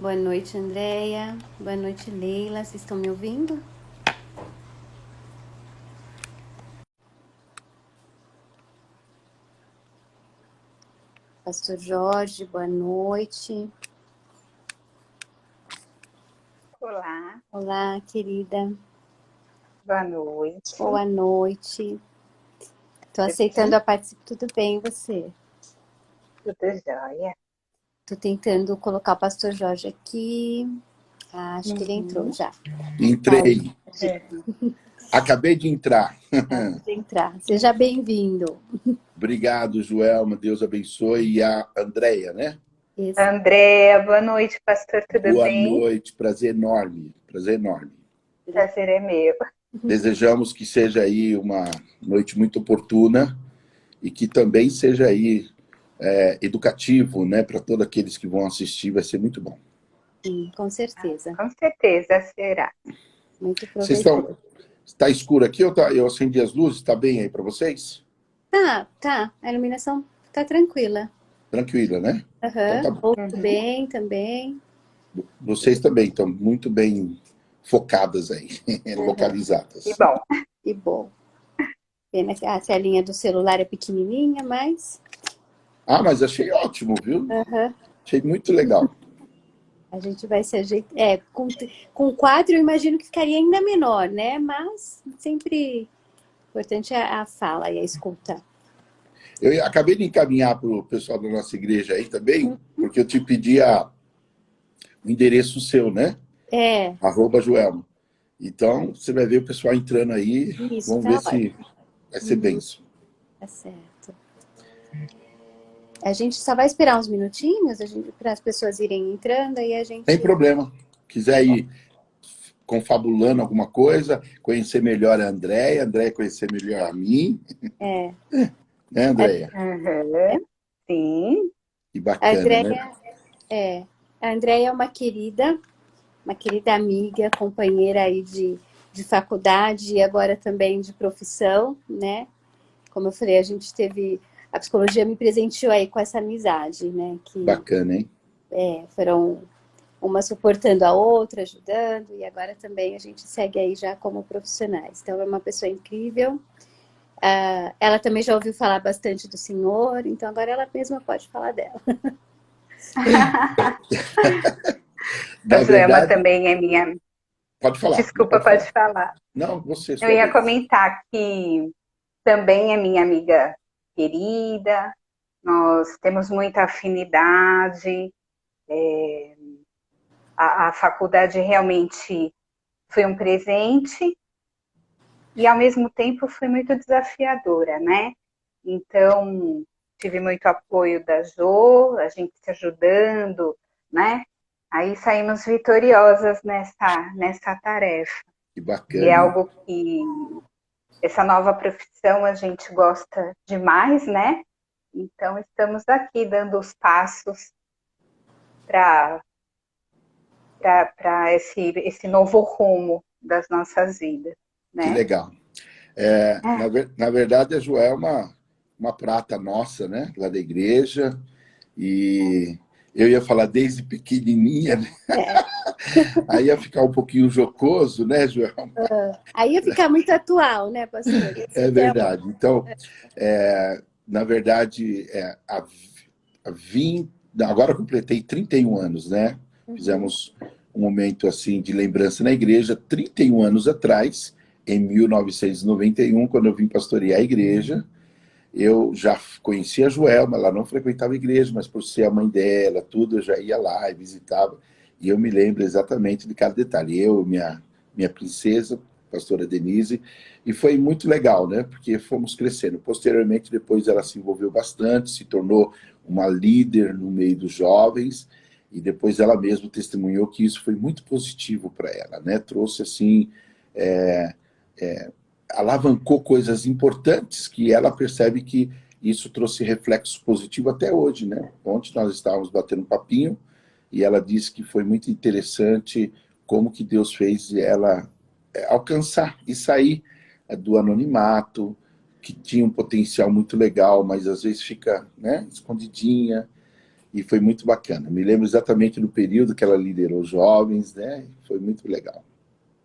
Boa noite, Andréia. Boa noite, Leila. Vocês estão me ouvindo? Pastor Jorge, boa noite. Olá. Olá, querida. Boa noite. Boa noite. Estou aceitando a participação. Tudo bem, você? Tudo jóia. Estou tentando colocar o Pastor Jorge aqui. Acho que ele entrou já. Entrei. Acabei de entrar. Acabei de entrar. Seja bem-vindo. Obrigado, Joelma. Deus abençoe. E a Andréia, né? Isso. Andréia, boa noite, pastor. Tudo Boa bem? Boa noite. Prazer enorme. Prazer enorme. Prazer é meu. Desejamos que seja aí uma noite muito oportuna e que também seja aí educativo, né, para todos aqueles que vão assistir. Vai ser muito bom. Sim, com certeza. Com certeza será. Muito Vocês proveitoso. Está escuro aqui ou eu acendi as luzes? Está bem aí para vocês? Tá. A iluminação tá tranquila. Tranquila, né? Aham. Então tá bom. Muito bem também. Vocês também estão muito bem focadas aí, localizadas. Que bom. Que bom. Pena que a telinha do celular é pequenininha, mas... Mas achei ótimo, viu? Uhum. Achei muito legal. A gente vai se ajeitar. Com 4 eu imagino que ficaria ainda menor, né? Mas sempre importante é a fala e a escuta. Eu acabei de encaminhar para o pessoal da nossa igreja aí também, porque eu te pedi o endereço seu, né? @Joelma. Então, você vai ver o pessoal entrando aí. Isso, vamos ver se vai ser bênção. Tá certo. A gente só vai esperar uns minutinhos para as pessoas irem entrando e a gente... Sem problema. Quiser ir confabulando alguma coisa, conhecer melhor a Andréia conhecer melhor a mim. Né, Andréia? Sim. Que bacana, né? A Andréia é uma querida amiga, companheira aí de faculdade e agora também de profissão, né? Como eu falei, a psicologia me presenteou aí com essa amizade, né? Que Bacana, hein? foram uma suportando a outra, ajudando, e agora também a gente segue aí já como profissionais. Então é uma pessoa incrível. Ela também já ouviu falar bastante do senhor, então agora ela mesma pode falar dela. A Joelma também é minha... Pode falar. Desculpa, pode falar. Não, você. Eu ia comentar que também é minha amiga querida, nós temos muita afinidade, a faculdade realmente foi um presente e, ao mesmo tempo, foi muito desafiadora, né? Então, tive muito apoio da Jo, a gente se ajudando, né? Aí saímos vitoriosas nessa tarefa. Que bacana. E é algo que essa nova profissão a gente gosta demais, né? Então, estamos aqui dando os passos para esse novo rumo das nossas vidas. Né? Que legal. Na verdade, a Joel é uma prata nossa, né? Lá da igreja. E eu ia falar desde pequenininha, né? Aí ia ficar um pouquinho jocoso, né, Joel? Aí ia ficar muito atual, né, pastor? É verdade. Então, na verdade, agora eu completei 31 anos, né? Fizemos um momento assim de lembrança na igreja, 31 anos atrás, em 1991, quando eu vim pastorear a igreja. Eu já conhecia a Joelma, ela não frequentava a igreja, mas por ser a mãe dela, tudo, eu já ia lá e visitava. E eu me lembro exatamente de cada detalhe. Eu, minha princesa, pastora Denise, e foi muito legal, né? Porque fomos crescendo. Posteriormente, depois ela se envolveu bastante, se tornou uma líder no meio dos jovens, e depois ela mesma testemunhou que isso foi muito positivo para ela, né? Trouxe, assim, alavancou coisas importantes que ela percebe que isso trouxe reflexo positivo até hoje, né? Ontem nós estávamos batendo um papinho e ela disse que foi muito interessante como que Deus fez ela alcançar e sair do anonimato, que tinha um potencial muito legal, mas às vezes fica, né, escondidinha. e foi muito bacana. Me lembro exatamente do período que ela liderou jovens, né? Foi muito legal.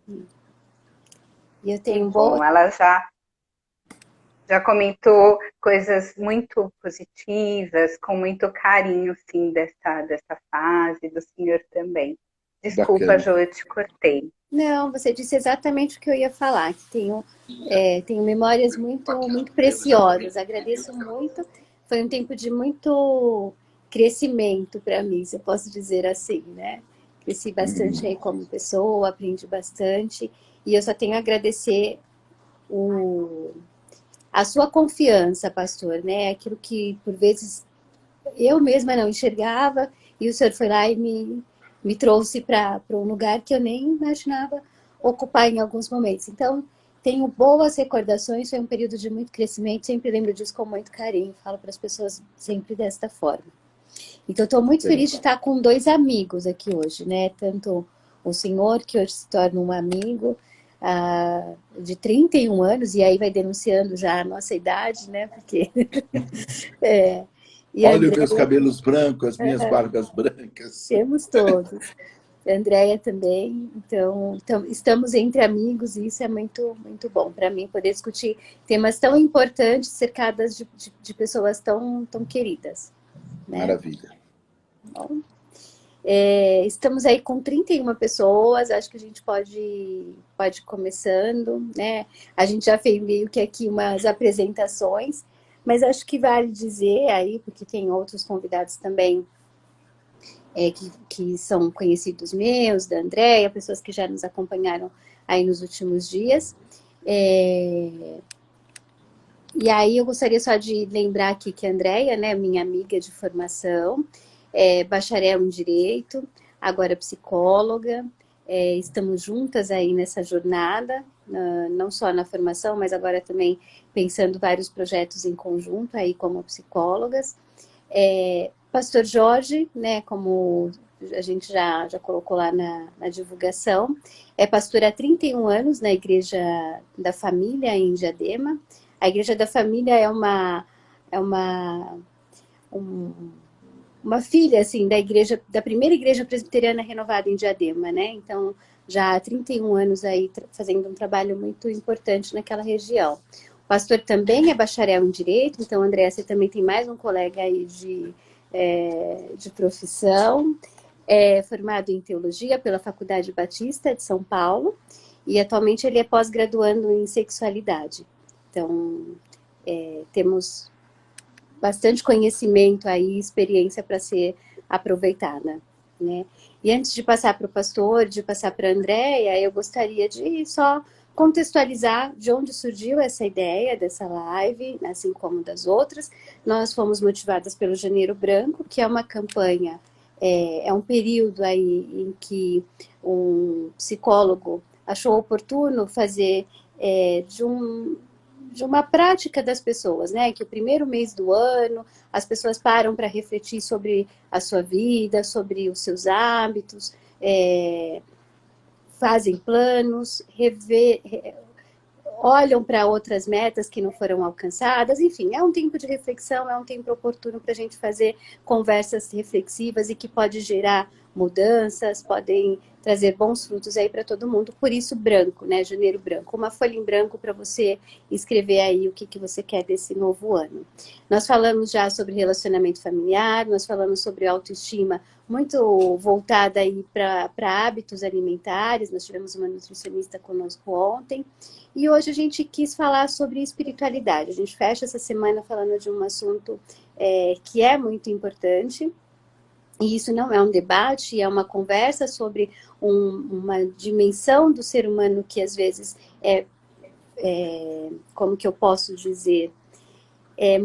E eu Que tenho bom, boa. ela já comentou coisas muito positivas, com muito carinho, sim, dessa fase, do senhor também. Desculpa, Bacana. Jo, eu te cortei. Não, você disse exatamente o que eu ia falar, que tenho memórias muito preciosas. Agradeço muito. Foi um tempo de muito crescimento para mim, se eu posso dizer assim, né? Cresci bastante aí como pessoa, aprendi bastante. E eu só tenho a agradecer o, a sua confiança, pastor, né? Aquilo que, por vezes, eu mesma não enxergava, e o senhor foi lá e me trouxe para um lugar que eu nem imaginava ocupar em alguns momentos. Então, tenho boas recordações, foi um período de muito crescimento, sempre lembro disso com muito carinho, falo para as pessoas sempre desta forma. Então, estou muito feliz de estar com dois amigos aqui hoje, né? Tanto o senhor, que hoje se torna um amigo, de 31 anos, e aí vai denunciando já a nossa idade, né? Porque e a Olha os meus Andréia, cabelos brancos, as minhas barbas brancas. temos todos. A Andréia também, então estamos entre amigos e isso é muito bom para mim, poder discutir temas tão importantes cercadas de pessoas tão queridas, né? Maravilha. Bom, estamos aí com 31 pessoas, acho que a gente pode ir começando, né? A gente já fez meio que aqui umas apresentações, mas acho que vale dizer aí, porque tem outros convidados também que são conhecidos meus, da Andréia, pessoas que já nos acompanharam aí nos últimos dias. E aí eu gostaria só de lembrar aqui que a Andréia, né, minha amiga de formação, bacharel em Direito, agora psicóloga, estamos juntas aí nessa jornada, não só na formação, mas agora também pensando vários projetos em conjunto aí como psicólogas. Pastor Jorge, né, como a gente já colocou lá na divulgação, é pastor há 31 anos na Igreja da Família em Diadema. A Igreja da Família é uma filha, assim, da primeira igreja presbiteriana renovada em Diadema, né? Então, já há 31 anos aí fazendo um trabalho muito importante naquela região. O pastor também é bacharel em Direito, então, André, você também tem mais um colega aí de profissão, formado em Teologia pela Faculdade Batista de São Paulo, e atualmente ele é pós-graduando em Sexualidade. Então, temos bastante conhecimento aí, experiência para ser aproveitada, né? E antes de passar para o pastor, de passar para a Andréia, eu gostaria de só contextualizar de onde surgiu essa ideia dessa live, assim como das outras. Nós fomos motivadas pelo Janeiro Branco, que é uma campanha, é um período aí em que um psicólogo achou oportuno fazer de uma prática das pessoas, né? Que o primeiro mês do ano as pessoas param para refletir sobre a sua vida, sobre os seus hábitos, fazem planos, olham para outras metas que não foram alcançadas, enfim, é um tempo de reflexão, é um tempo oportuno para a gente fazer conversas reflexivas e que pode gerar mudanças, podem trazer bons frutos aí para todo mundo, por isso branco, né, janeiro branco, uma folha em branco para você escrever aí o que você quer desse novo ano. Nós falamos já sobre relacionamento familiar, nós falamos sobre autoestima, muito voltada aí para hábitos alimentares, nós tivemos uma nutricionista conosco ontem, e hoje a gente quis falar sobre espiritualidade. A gente fecha essa semana falando de um assunto que é muito importante. E isso não é um debate, é uma conversa sobre uma dimensão do ser humano que às vezes como que eu posso dizer, é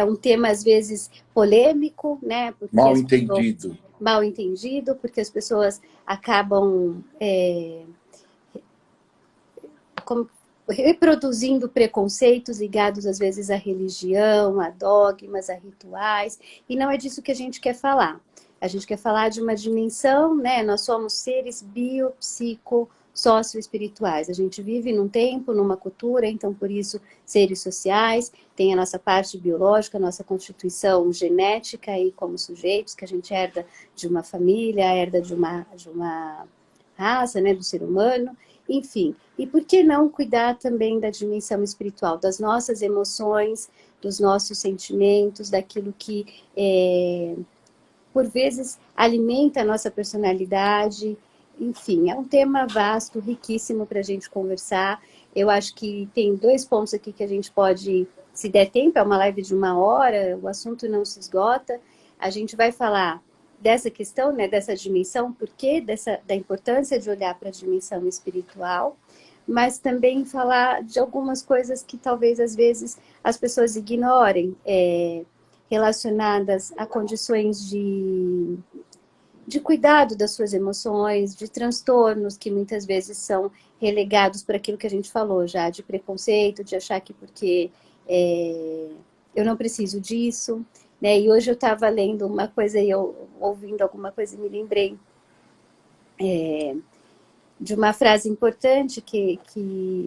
um tema às vezes polêmico, né? Porque mal entendido. Mal entendido, porque as pessoas acabam reproduzindo preconceitos ligados às vezes à religião, a dogmas, a rituais, e não é disso que a gente quer falar. A gente quer falar de uma dimensão, né? Nós somos seres biopsico socioespirituais. A gente vive num tempo, numa cultura, então por isso seres sociais, tem a nossa parte biológica, a nossa constituição genética aí como sujeitos, que a gente herda de uma família, herda de uma raça, né, do ser humano, enfim. E por que não cuidar também da dimensão espiritual, das nossas emoções, dos nossos sentimentos, daquilo que, por vezes, alimenta a nossa personalidade. Enfim, é um tema vasto, riquíssimo para a gente conversar. Eu acho que tem 2 pontos aqui que a gente pode, se der tempo, é uma live de 1 hora, o assunto não se esgota. A gente vai falar dessa questão, né, dessa dimensão, por quê? Da importância de olhar para a dimensão espiritual, mas também falar de algumas coisas que talvez às vezes as pessoas ignorem, relacionadas a condições de cuidado das suas emoções, de transtornos que muitas vezes são relegados por aquilo que a gente falou já, de preconceito, de achar que porque eu não preciso disso, né? E hoje eu estava lendo uma coisa e eu ouvindo alguma coisa e me lembrei de uma frase importante que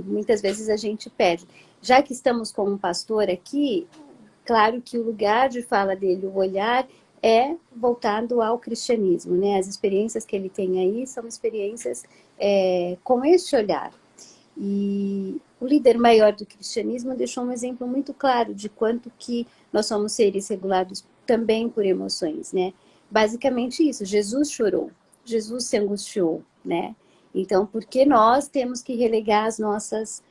muitas vezes a gente perde. Já que estamos com um pastor aqui, claro que o lugar de fala dele, o olhar, é voltado ao cristianismo, né? As experiências que ele tem aí são experiências com este olhar. E o líder maior do cristianismo deixou um exemplo muito claro de quanto que nós somos seres regulados também por emoções, né? Basicamente isso, Jesus chorou, Jesus se angustiou, né? Então, por que nós temos que relegar as nossas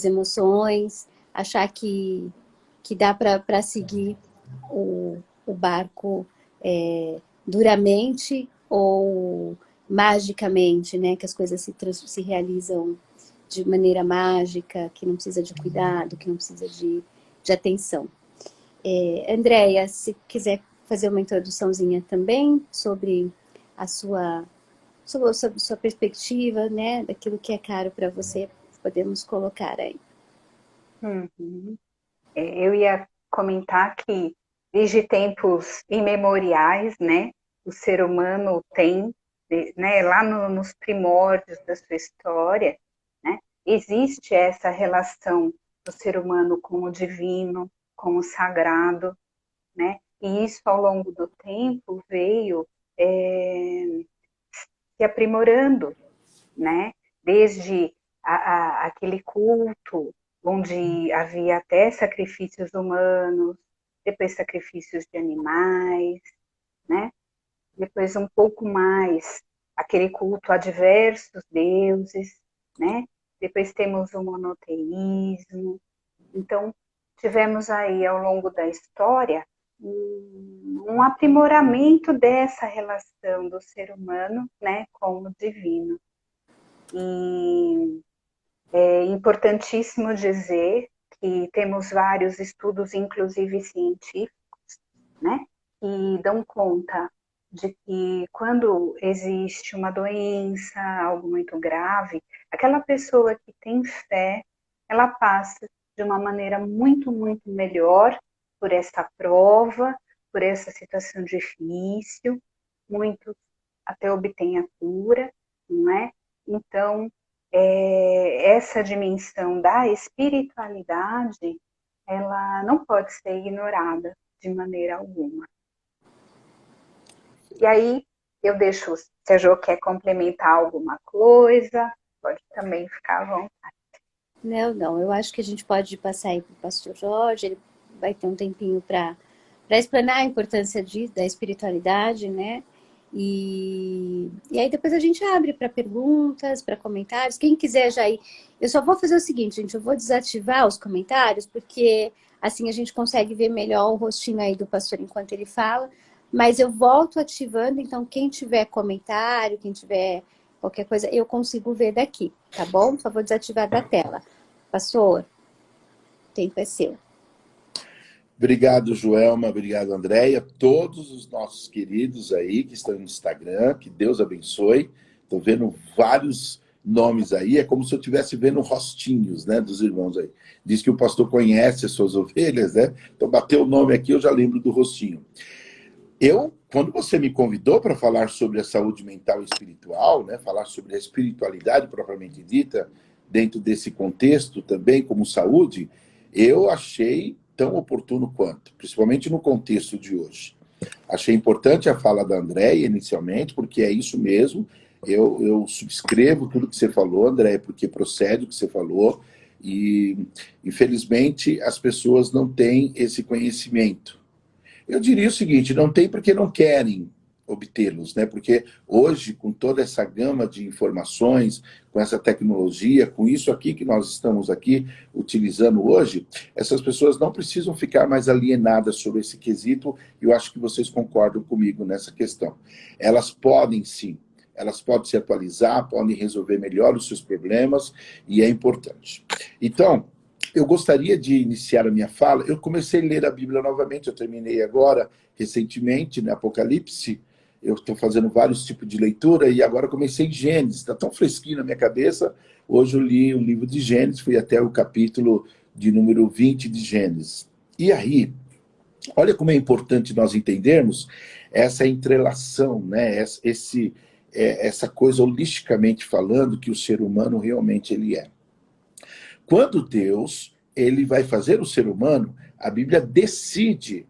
emoções, achar que dá para seguir o barco duramente ou magicamente, né? Que as coisas se realizam de maneira mágica, que não precisa de cuidado, que não precisa de atenção. Andréia, se quiser fazer uma introduçãozinha também sobre a sua perspectiva, né, daquilo que é caro para você, podemos colocar aí. Uhum. Eu ia comentar que desde tempos imemoriais, né, o ser humano tem, né, lá nos primórdios da sua história, né, existe essa relação do ser humano com o divino, com o sagrado, né, e isso ao longo do tempo veio se aprimorando, né, desde aquele culto onde havia até sacrifícios humanos, depois sacrifícios de animais, né? Depois um pouco mais aquele culto a diversos deuses, né? Depois temos o monoteísmo. Então, tivemos aí ao longo da história um aprimoramento dessa relação do ser humano, né, com o divino. E é importantíssimo dizer que temos vários estudos, inclusive científicos, né, que dão conta de que quando existe uma doença, algo muito grave, aquela pessoa que tem fé, ela passa de uma maneira muito, muito melhor por essa prova, por essa situação difícil, muitos até obtêm a cura, não é? Então, essa dimensão da espiritualidade, ela não pode ser ignorada de maneira alguma. E aí, eu deixo, se a Jo quer complementar alguma coisa, pode também ficar à vontade. Não, eu acho que a gente pode passar aí para o pastor Jorge, ele vai ter um tempinho para explanar a importância da espiritualidade, né? E aí depois a gente abre para perguntas, para comentários. Quem quiser já ir. Eu só vou fazer o seguinte, gente, eu vou desativar os comentários, porque assim a gente consegue ver melhor o rostinho aí do pastor enquanto ele fala. Mas eu volto ativando, então quem tiver comentário, quem tiver qualquer coisa, eu consigo ver daqui, tá bom? Só vou desativar da tela. Pastor, o tempo é seu. Obrigado, Joelma. Obrigado, Andréia. Todos os nossos queridos aí que estão no Instagram, que Deus abençoe. Estou vendo vários nomes aí. É como se eu estivesse vendo rostinhos, né, dos irmãos aí. Diz que o pastor conhece as suas ovelhas, né? Então, bateu o nome aqui, eu já lembro do rostinho. Quando você me convidou para falar sobre a saúde mental e espiritual, né, falar sobre a espiritualidade propriamente dita, dentro desse contexto também como saúde, eu achei tão oportuno quanto, principalmente no contexto de hoje. Achei importante a fala da Andréia inicialmente, porque é isso mesmo. Eu subscrevo tudo que você falou, Andréia, porque procede o que você falou. E, infelizmente, as pessoas não têm esse conhecimento. Eu diria o seguinte, não tem porque não querem obtê-los, né? Porque hoje, com toda essa gama de informações, com essa tecnologia, com isso aqui que nós estamos aqui utilizando hoje, essas pessoas não precisam ficar mais alienadas sobre esse quesito, e eu acho que vocês concordam comigo nessa questão. Elas podem sim, elas podem se atualizar, podem resolver melhor os seus problemas, e é importante. Então, eu gostaria de iniciar a minha fala. Eu comecei a ler a Bíblia novamente, eu terminei agora, recentemente, no Apocalipse. Eu estou fazendo vários tipos de leitura e agora comecei em Gênesis. Está tão fresquinho na minha cabeça. Hoje eu li o livro de Gênesis, fui até o capítulo de número 20 de Gênesis. E aí, olha como é importante nós entendermos essa entrelação, né? Essa coisa holisticamente falando que o ser humano realmente ele é. Quando Deus ele vai fazer o ser humano, a Bíblia decide,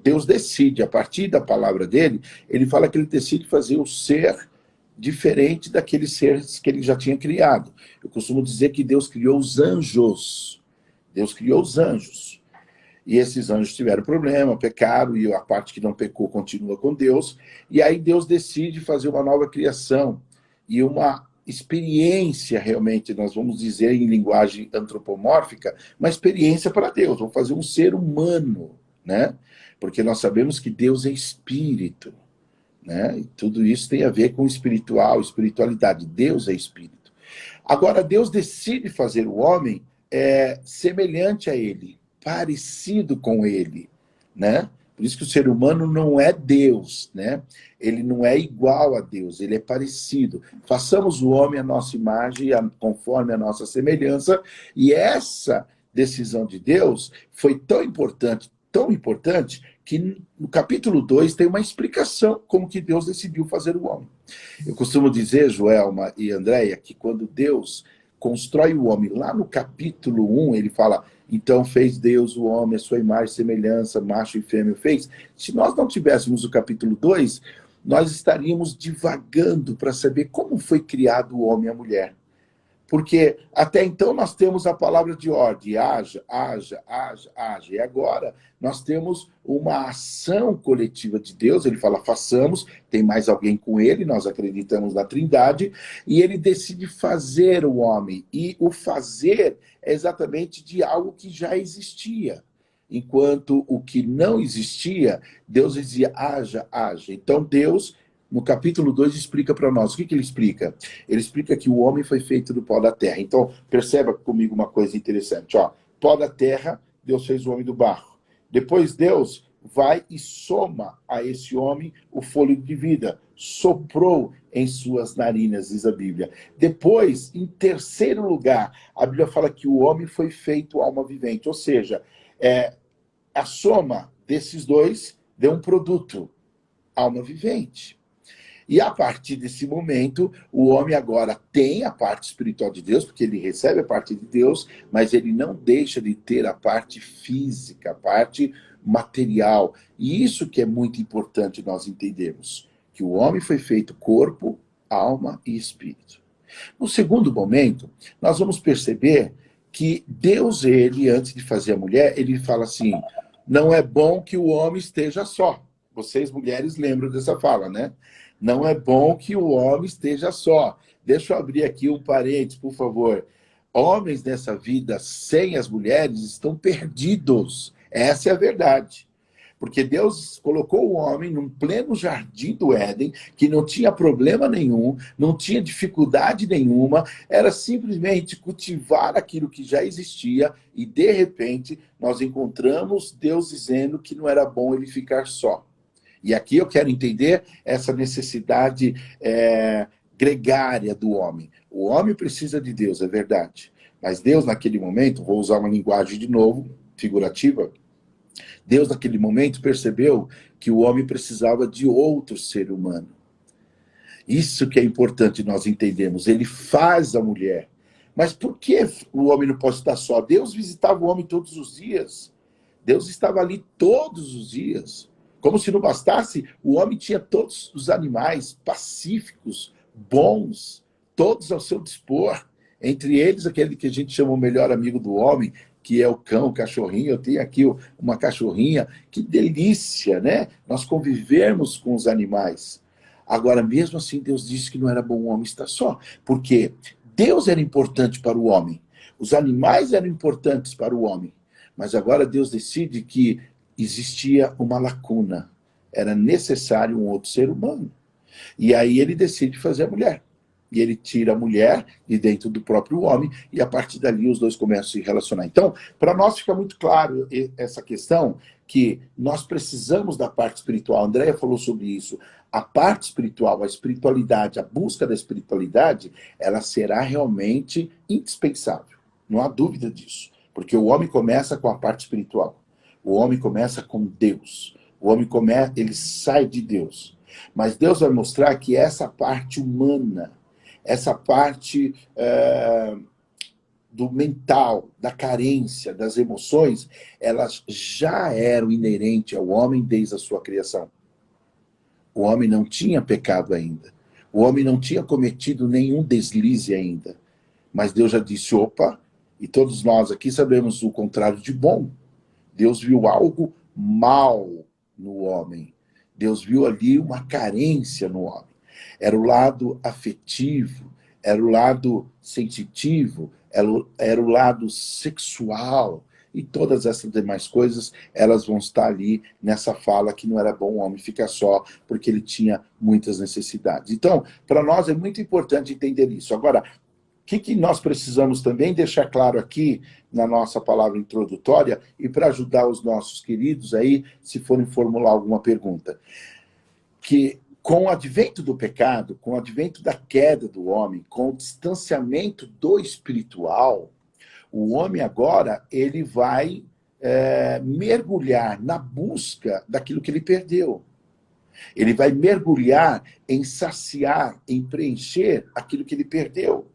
Deus decide, a partir da palavra dele, ele fala que ele decide fazer o ser diferente daqueles seres que ele já tinha criado. Eu costumo dizer que Deus criou os anjos. Deus criou os anjos. E esses anjos tiveram problema, pecaram, e a parte que não pecou continua com Deus. E aí Deus decide fazer uma nova criação e uma experiência, realmente, nós vamos dizer em linguagem antropomórfica, uma experiência para Deus. Vamos fazer um ser humano, né? Porque nós sabemos que Deus é espírito, né? E tudo isso tem a ver com espiritual, espiritualidade. Deus é espírito. Agora, Deus decide fazer o homem semelhante a ele, parecido com ele, né? Por isso que o ser humano não é Deus, né? Ele não é igual a Deus, ele é parecido. Façamos o homem à nossa imagem, conforme a nossa semelhança, e essa decisão de Deus foi tão importante, que no capítulo 2 tem uma explicação como que Deus decidiu fazer o homem. Eu costumo dizer, Joelma e Andréia, que quando Deus constrói o homem, lá no capítulo 1, ele fala, então fez Deus o homem, a sua imagem e semelhança, macho e fêmea fez. Se nós não tivéssemos o capítulo 2, nós estaríamos divagando para saber como foi criado o homem e a mulher. Porque até então nós temos a palavra de ordem, haja, haja, haja, haja. E agora nós temos uma ação coletiva de Deus, ele fala, façamos, tem mais alguém com ele, nós acreditamos na Trindade, e ele decide fazer o homem. E o fazer é exatamente de algo que já existia. Enquanto o que não existia, Deus dizia, haja, haja. Então Deus, no capítulo 2, explica para nós. O que ele explica? Ele explica que o homem foi feito do pó da terra. Então, perceba comigo uma coisa interessante. Ó, pó da terra, Deus fez o homem do barro. Depois Deus vai e soma a esse homem o fôlego de vida. Soprou em suas narinas, diz a Bíblia. Depois, em terceiro lugar, a Bíblia fala que o homem foi feito alma vivente. Ou seja, a soma desses dois deu um produto, alma vivente. E a partir desse momento, o homem agora tem a parte espiritual de Deus, porque ele recebe a parte de Deus, mas ele não deixa de ter a parte física, a parte material. E isso que é muito importante nós entendermos, que o homem foi feito corpo, alma e espírito. No segundo momento, nós vamos perceber que Deus, ele, antes de fazer a mulher, ele fala assim, não é bom que o homem esteja só. Vocês, mulheres, lembram dessa fala, né? Não é bom que o homem esteja só. Deixa eu abrir aqui um parênteses, por favor. Homens nessa vida sem as mulheres estão perdidos. Essa é a verdade. Porque Deus colocou o homem num pleno jardim do Éden, que não tinha problema nenhum, não tinha dificuldade nenhuma, era simplesmente cultivar aquilo que já existia e, de repente, nós encontramos Deus dizendo que não era bom ele ficar só. E aqui eu quero entender essa necessidade gregária do homem. O homem precisa de Deus, é verdade. Mas Deus, naquele momento, vou usar uma linguagem de novo, figurativa, Deus, naquele momento, percebeu que o homem precisava de outro ser humano. Isso que é importante nós entendermos. Ele faz a mulher. Mas por que o homem não pode estar só? Deus visitava o homem todos os dias. Deus estava ali todos os dias. Como se não bastasse, o homem tinha todos os animais pacíficos, bons, todos ao seu dispor. Entre eles, aquele que a gente chama o melhor amigo do homem, que é o cão, o cachorrinho. Eu tenho aqui uma cachorrinha. Que delícia, né? Nós convivermos com os animais. Agora, mesmo assim, Deus disse que não era bom o homem estar só. Porque Deus era importante para o homem. Os animais eram importantes para o homem. Mas agora Deus decide que existia uma lacuna. Era necessário um outro ser humano. E aí ele decide fazer a mulher. E ele tira a mulher de dentro do próprio homem, e a partir dali os dois começam a se relacionar. Então, para nós fica muito claro essa questão, que nós precisamos da parte espiritual. A Andréia falou sobre isso. A parte espiritual, a espiritualidade, a busca da espiritualidade, ela será realmente indispensável. Não há dúvida disso. Porque o homem começa com a parte espiritual. O homem começa com Deus. O homem ele sai de Deus. Mas Deus vai mostrar que essa parte humana, essa parte do mental, da carência, das emoções, elas já eram inerentes ao homem desde a sua criação. O homem não tinha pecado ainda. O homem não tinha cometido nenhum deslize ainda. Mas Deus já disse, opa, e todos nós aqui sabemos o contrário de bom. Deus viu algo mal no homem. Deus viu ali uma carência no homem. Era o lado afetivo, era o lado sensitivo, era o lado sexual. E todas essas demais coisas, elas vão estar ali nessa fala que não era bom o homem ficar só, porque ele tinha muitas necessidades. Então, para nós é muito importante entender isso. Agora, o que nós precisamos também deixar claro aqui na nossa palavra introdutória, e para ajudar os nossos queridos aí, se forem formular alguma pergunta, que com o advento do pecado, com o advento da queda do homem, com o distanciamento do espiritual, o homem agora ele vai mergulhar na busca daquilo que ele perdeu. Ele vai mergulhar em saciar, em preencher aquilo que ele perdeu.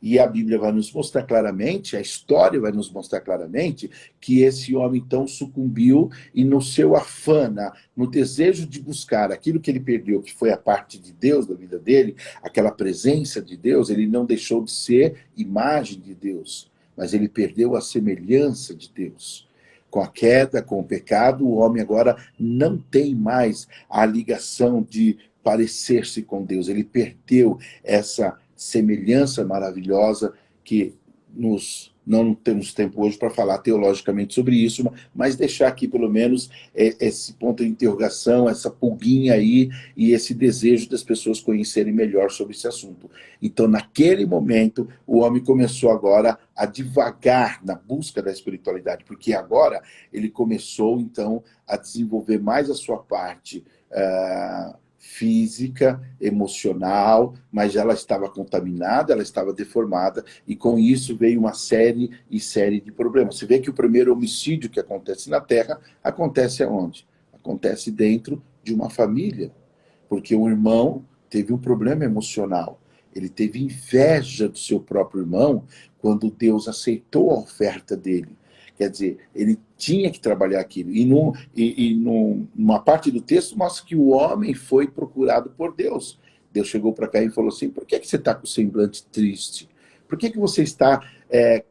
E a Bíblia vai nos mostrar claramente, a história vai nos mostrar claramente, que esse homem então sucumbiu e no seu afã, no desejo de buscar aquilo que ele perdeu, que foi a parte de Deus da vida dele, aquela presença de Deus, ele não deixou de ser imagem de Deus, mas ele perdeu a semelhança de Deus. Com a queda, com o pecado, o homem agora não tem mais a ligação de parecer-se com Deus, ele perdeu essa semelhança maravilhosa que não temos tempo hoje para falar teologicamente sobre isso, mas deixar aqui pelo menos esse ponto de interrogação, essa pulguinha aí e esse desejo das pessoas conhecerem melhor sobre esse assunto. Então, naquele momento, o homem começou agora a divagar na busca da espiritualidade, porque agora ele começou, então, a desenvolver mais a sua parte física, emocional, mas ela estava contaminada, ela estava deformada, e com isso veio uma série de problemas. Você vê que o primeiro homicídio que acontece na Terra, acontece aonde? Acontece dentro de uma família, porque o irmão teve um problema emocional, ele teve inveja do seu próprio irmão, quando Deus aceitou a oferta dele. Quer dizer, ele tinha que trabalhar aquilo. E numa parte do texto mostra que o homem foi procurado por Deus. Deus chegou para cá e falou assim, por que você está com o semblante triste? Por que você está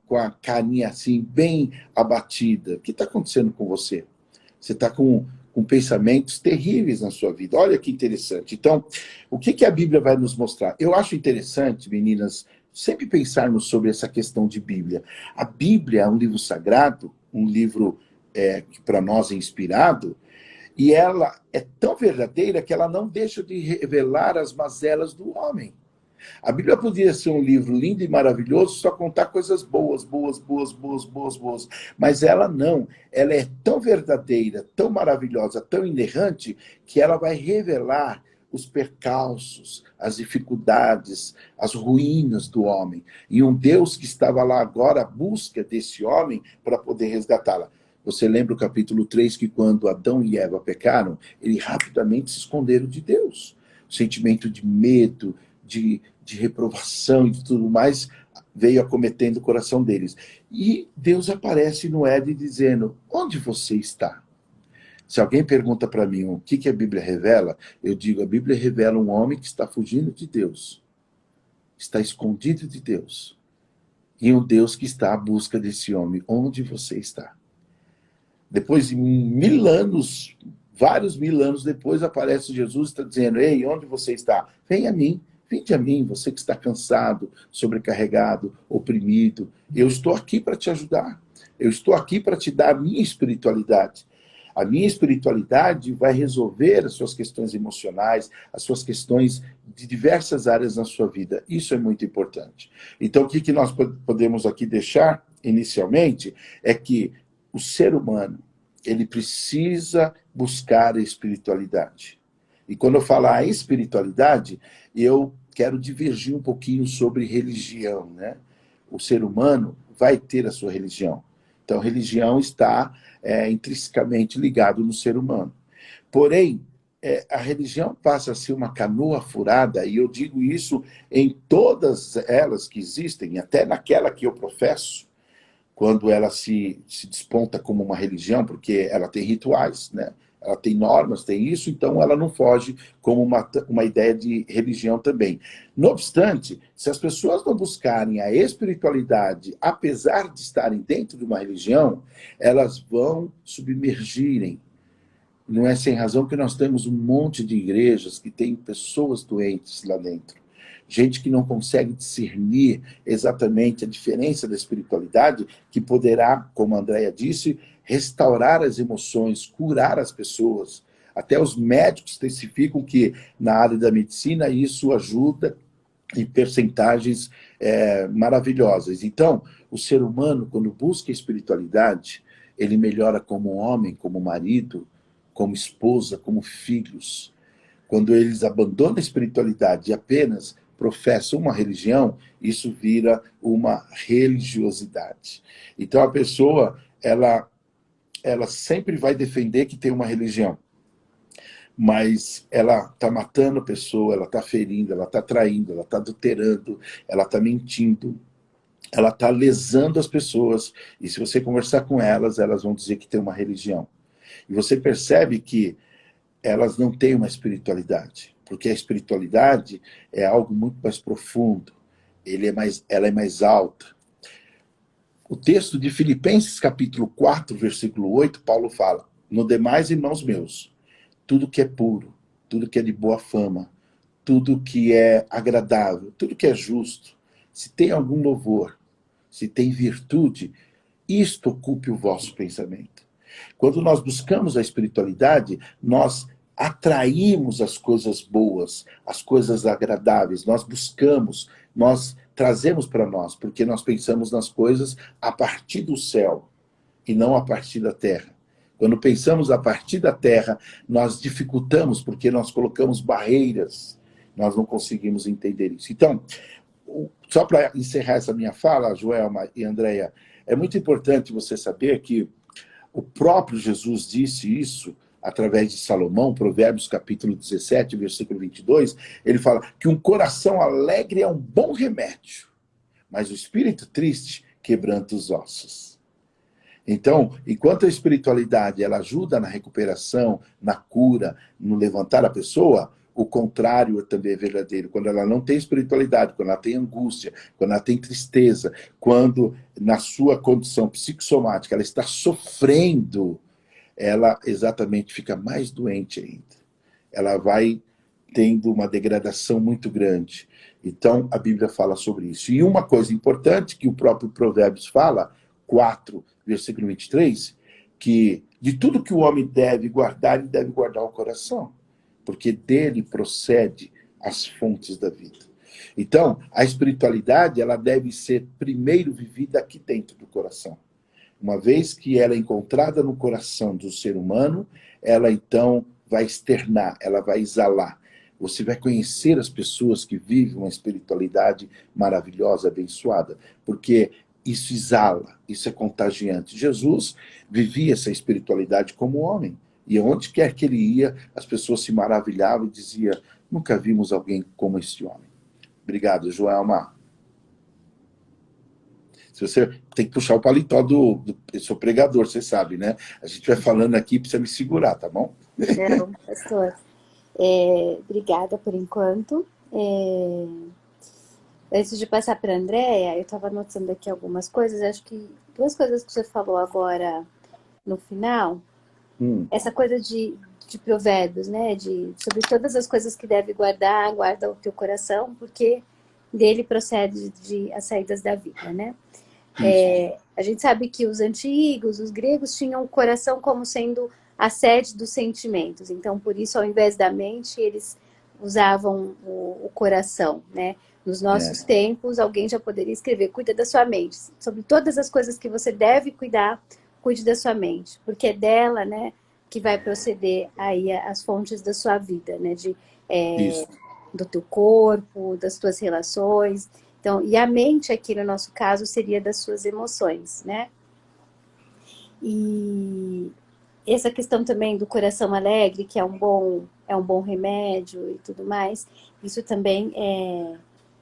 com a carinha assim, bem abatida? O que está acontecendo com você? Você está com pensamentos terríveis na sua vida. Olha que interessante. Então, o que a Bíblia vai nos mostrar? Eu acho interessante, meninas, sempre pensarmos sobre essa questão de Bíblia. A Bíblia é um livro sagrado, um livro que para nós é inspirado, e ela é tão verdadeira que ela não deixa de revelar as mazelas do homem. A Bíblia podia ser um livro lindo e maravilhoso, só contar coisas boas, mas ela não. Ela é tão verdadeira, tão maravilhosa, tão inerrante, que ela vai revelar os percalços, as dificuldades, as ruínas do homem. E um Deus que estava lá agora à busca desse homem para poder resgatá-la. Você lembra o capítulo 3 que quando Adão e Eva pecaram, eles rapidamente se esconderam de Deus. O sentimento de medo, de reprovação e de tudo mais veio acometendo o coração deles. E Deus aparece no Éden dizendo, onde você está? Se alguém pergunta para mim o que a Bíblia revela, eu digo, a Bíblia revela um homem que está fugindo de Deus, está escondido de Deus, e um Deus que está à busca desse homem. Onde você está? Depois de 1000 anos, vários 1000 anos depois, aparece Jesus e está dizendo, ei, onde você está? Vem a mim, vinde a mim, você que está cansado, sobrecarregado, oprimido. Eu estou aqui para te ajudar. Eu estou aqui para te dar a minha espiritualidade. A minha espiritualidade vai resolver as suas questões emocionais, as suas questões de diversas áreas na sua vida. Isso é muito importante. Então, o que nós podemos aqui deixar, inicialmente, é que o ser humano, ele precisa buscar a espiritualidade. E quando eu falar a espiritualidade, eu quero divergir um pouquinho sobre religião, né? O ser humano vai ter a sua religião. Então, religião está intrinsecamente ligado no ser humano. Porém, a religião passa a ser uma canoa furada, e eu digo isso em todas elas que existem, até naquela que eu professo, quando ela se desponta como uma religião, porque ela tem rituais, né? Ela tem normas, tem isso, então ela não foge como uma ideia de religião também. Não obstante, se as pessoas não buscarem a espiritualidade, apesar de estarem dentro de uma religião, elas vão submergirem. Não é sem razão que nós temos um monte de igrejas que têm pessoas doentes lá dentro. Gente que não consegue discernir exatamente a diferença da espiritualidade, que poderá, como a Andréia disse, restaurar as emoções, curar as pessoas. Até os médicos testificam que, na área da medicina, isso ajuda em percentagens maravilhosas. Então, o ser humano, quando busca a espiritualidade, ele melhora como homem, como marido, como esposa, como filhos. Quando eles abandonam a espiritualidade e apenas professam uma religião, isso vira uma religiosidade. Então a pessoa, ela sempre vai defender que tem uma religião, mas ela está matando a pessoa, ela está ferindo, ela está traindo, ela está adulterando, ela está mentindo, ela está lesando as pessoas, e se você conversar com elas, elas vão dizer que tem uma religião. E você percebe que elas não têm uma espiritualidade, porque a espiritualidade é algo muito mais profundo, ela é mais alta. O texto de Filipenses, capítulo 4, versículo 8, Paulo fala, no demais, irmãos meus, tudo que é puro, tudo que é de boa fama, tudo que é agradável, tudo que é justo, se tem algum louvor, se tem virtude, isto ocupe o vosso pensamento. Quando nós buscamos a espiritualidade, nós atraímos as coisas boas, as coisas agradáveis, nós buscamos, nós trazemos para nós, porque nós pensamos nas coisas a partir do céu e não a partir da terra. Quando pensamos a partir da terra, nós dificultamos, porque nós colocamos barreiras, nós não conseguimos entender isso. Então, só para encerrar essa minha fala, Joelma e Andréia, é muito importante você saber que o próprio Jesus disse isso através de Salomão, Provérbios capítulo 17, versículo 22, ele fala que um coração alegre é um bom remédio, mas o espírito triste quebranta os ossos. Então, enquanto a espiritualidade ela ajuda na recuperação, na cura, no levantar a pessoa, o contrário também é verdadeiro. Quando ela não tem espiritualidade, quando ela tem angústia, quando ela tem tristeza, quando na sua condição psicossomática ela está sofrendo, ela exatamente fica mais doente ainda. Ela vai tendo uma degradação muito grande. Então, a Bíblia fala sobre isso. E uma coisa importante que o próprio Provérbios fala, 4, versículo 23, que de tudo que o homem deve guardar, ele deve guardar o coração, porque dele procede as fontes da vida. Então, a espiritualidade, ela deve ser primeiro vivida aqui dentro do coração. Uma vez que ela é encontrada no coração do ser humano, ela então vai externar, ela vai exalar. Você vai conhecer as pessoas que vivem uma espiritualidade maravilhosa, abençoada, porque isso exala, isso é contagiante. Jesus vivia essa espiritualidade como homem. E onde quer que ele ia, as pessoas se maravilhavam e diziam, nunca vimos alguém como este homem. Obrigado, Joelma. Se você tem que puxar o paletó eu sou pregador, você sabe, né? A gente vai falando aqui, precisa me segurar, tá bom? Não, pastor. Obrigada por enquanto. Antes de passar para a Andréia, eu estava anotando aqui algumas coisas. Acho que duas coisas que você falou agora no final. Essa coisa de provérbios, né? Sobre todas as coisas que deve guardar, guarda o teu coração, porque dele procede as saídas da vida, né? A gente sabe que os antigos, os gregos, tinham o coração como sendo a sede dos sentimentos. Então, por isso, ao invés da mente, eles usavam o coração, né? Nos nossos tempos, alguém já poderia escrever, cuida da sua mente. Sobre todas as coisas que você deve cuidar, cuide da sua mente. Porque é dela, né, que vai proceder aí as fontes da sua vida, né? Do teu corpo, das tuas relações. Então, e a mente aqui, no nosso caso, seria das suas emoções, né? E essa questão também do coração alegre, que é um bom remédio e tudo mais, isso também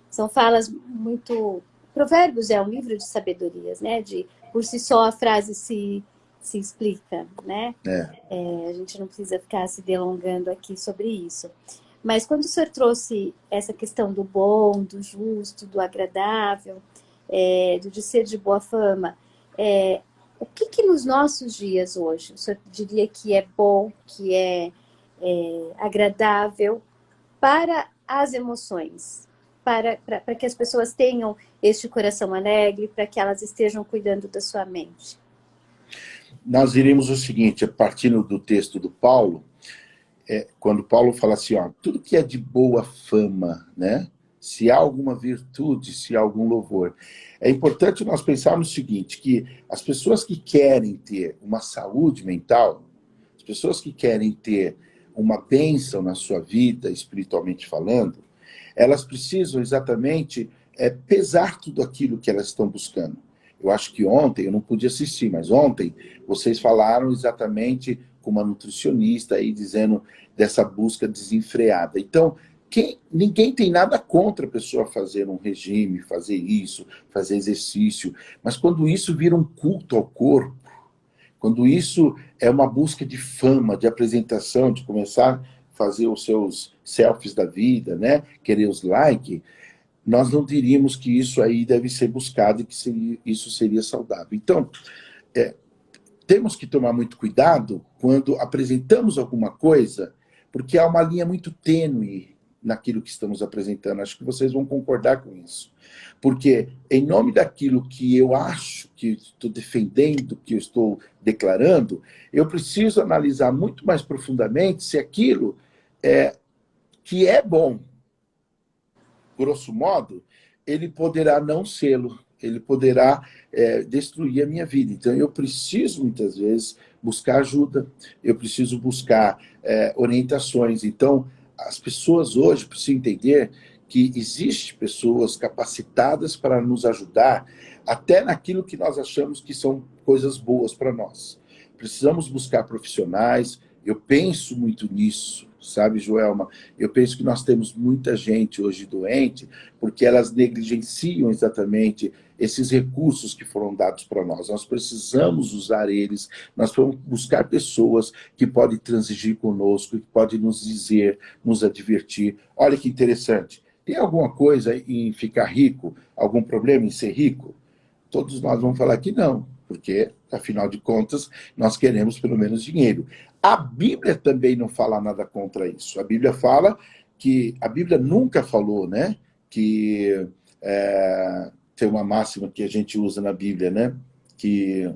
são falas muito... Provérbios é um livro de sabedorias, né? Por si só a frase se explica, né? A gente não precisa ficar se delongando aqui sobre isso. Mas quando o senhor trouxe essa questão do bom, do justo, do agradável, de ser de boa fama, o que nos nossos dias hoje o senhor diria que é bom, que é agradável para as emoções? Para que as pessoas tenham este coração alegre, para que elas estejam cuidando da sua mente? Nós diremos o seguinte, partindo do texto do Paulo, quando Paulo fala assim, ó, tudo que é de boa fama, né? Se há alguma virtude, se há algum louvor. É importante nós pensarmos o seguinte, que as pessoas que querem ter uma saúde mental, as pessoas que querem ter uma bênção na sua vida, espiritualmente falando, elas precisam exatamente pesar tudo aquilo que elas estão buscando. Eu acho que ontem, eu não pude assistir, mas ontem vocês falaram exatamente com uma nutricionista aí dizendo dessa busca desenfreada. Então, ninguém tem nada contra a pessoa fazer um regime, fazer isso, fazer exercício, mas quando isso vira um culto ao corpo, quando isso é uma busca de fama, de apresentação, de começar a fazer os seus selfies da vida, né? Querer os likes, nós não diríamos que isso aí deve ser buscado e que isso seria saudável. Então, temos que tomar muito cuidado quando apresentamos alguma coisa, porque há uma linha muito tênue naquilo que estamos apresentando. Acho que vocês vão concordar com isso. Porque, em nome daquilo que eu acho, que estou defendendo, que eu estou declarando, eu preciso analisar muito mais profundamente se aquilo que é bom, grosso modo, ele poderá não sê-lo, ele poderá destruir a minha vida. Então, eu preciso, muitas vezes, buscar ajuda, eu preciso buscar orientações. Então, as pessoas hoje precisam entender que existem pessoas capacitadas para nos ajudar, até naquilo que nós achamos que são coisas boas para nós. Precisamos buscar profissionais, eu penso muito nisso, sabe, Joelma? Eu penso que nós temos muita gente hoje doente porque elas negligenciam exatamente esses recursos que foram dados para nós. Nós precisamos usar eles, nós vamos buscar pessoas que podem transigir conosco, que podem nos dizer, nos advertir. Olha que interessante. Tem alguma coisa em ficar rico? Algum problema em ser rico? Todos nós vamos falar que não, porque, afinal de contas, nós queremos pelo menos dinheiro. A Bíblia também não fala nada contra isso. A Bíblia fala que... A Bíblia nunca falou, né? Que tem uma máxima que a gente usa na Bíblia, né? Que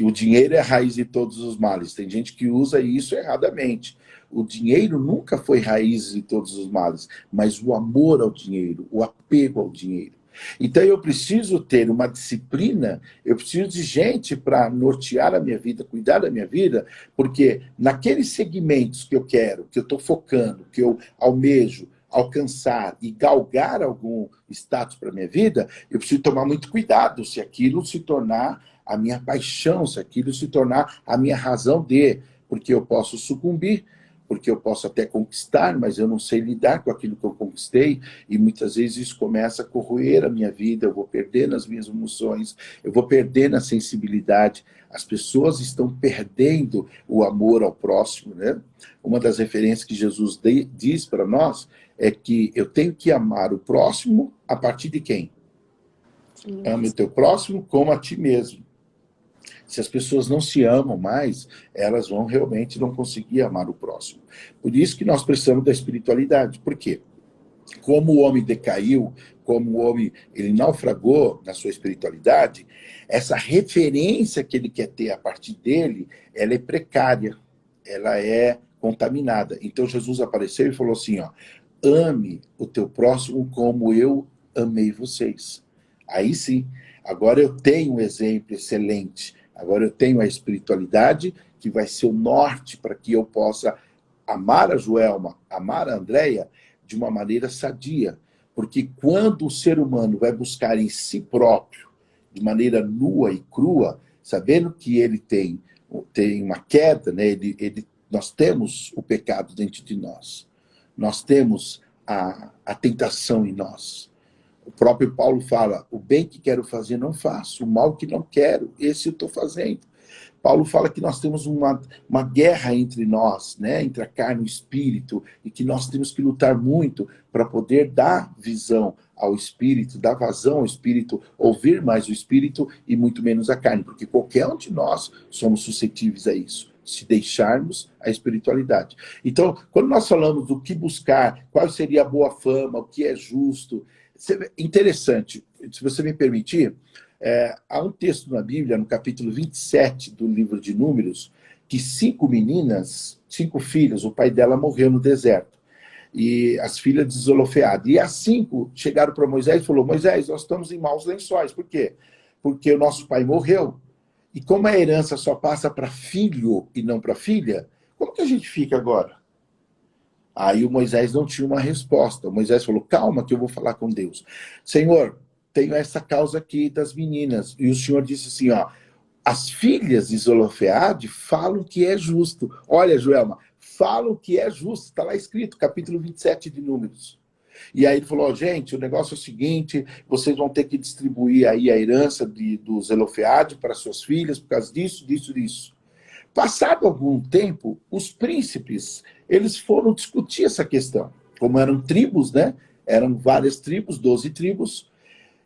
o dinheiro é a raiz de todos os males. Tem gente que usa isso erradamente. O dinheiro nunca foi raiz de todos os males, mas o amor ao dinheiro, o apego ao dinheiro. Então eu preciso ter uma disciplina, eu preciso de gente para nortear a minha vida, cuidar da minha vida, porque naqueles segmentos que eu quero, que eu estou focando, que eu almejo, alcançar e galgar algum status para minha vida, eu preciso tomar muito cuidado se aquilo se tornar a minha paixão, se aquilo se tornar a minha razão de, porque eu posso sucumbir, porque eu posso até conquistar, mas eu não sei lidar com aquilo que eu conquistei, e muitas vezes isso começa a corroer a minha vida, eu vou perdendo as minhas emoções, eu vou perdendo a sensibilidade, as pessoas estão perdendo o amor ao próximo, né? Uma das referências que Jesus diz para nós é que eu tenho que amar o próximo a partir de quem? Sim. Ame o teu próximo como a ti mesmo. Se as pessoas não se amam mais, elas vão realmente não conseguir amar o próximo. Por isso que nós precisamos da espiritualidade. Por quê? Como o homem decaiu, como o homem ele naufragou na sua espiritualidade, essa referência que ele quer ter a partir dele, ela é precária, ela é contaminada. Então Jesus apareceu e falou assim, ó, ame o teu próximo como eu amei vocês. Aí sim, agora eu tenho um exemplo excelente, agora eu tenho a espiritualidade que vai ser o norte para que eu possa amar a Joelma, amar a Andréia de uma maneira sadia. Porque quando o ser humano vai buscar em si próprio, de maneira nua e crua, sabendo que ele tem uma queda, né? Nós temos o pecado dentro de nós. Nós temos a tentação em nós. O próprio Paulo fala, o bem que quero fazer não faço, o mal que não quero, esse eu estou fazendo. Paulo fala que nós temos uma guerra entre nós, né? Entre a carne e o espírito, e que nós temos que lutar muito para poder dar visão ao espírito, dar vazão ao espírito, ouvir mais o espírito e muito menos a carne, porque qualquer um de nós somos suscetíveis a isso, se deixarmos a espiritualidade. Então, quando nós falamos do que buscar, qual seria a boa fama, o que é justo, interessante, se você me permitir, há um texto na Bíblia, no capítulo 27 do livro de Números, que 5 meninas, 5 filhas, o pai dela morreu no deserto, e as filhas de Zelofeade. E as 5 chegaram para Moisés e falaram, Moisés, nós estamos em maus lençóis. Por quê? Porque o nosso pai morreu. E como a herança só passa para filho e não para filha, como que a gente fica agora? Aí o Moisés não tinha uma resposta. O Moisés falou, calma que eu vou falar com Deus. Senhor, tenho essa causa aqui das meninas. E o Senhor disse assim, ó, as filhas de Zelofeade falam que é justo. Olha, Joelma, falam que é justo. Está lá escrito, capítulo 27 de Números. E aí ele falou, gente, o negócio é o seguinte, vocês vão ter que distribuir aí a herança do Zelofeade para suas filhas, por causa disso, disso, disso. Passado algum tempo, os príncipes, eles foram discutir essa questão. Como eram tribos, né? Eram várias tribos, 12 tribos.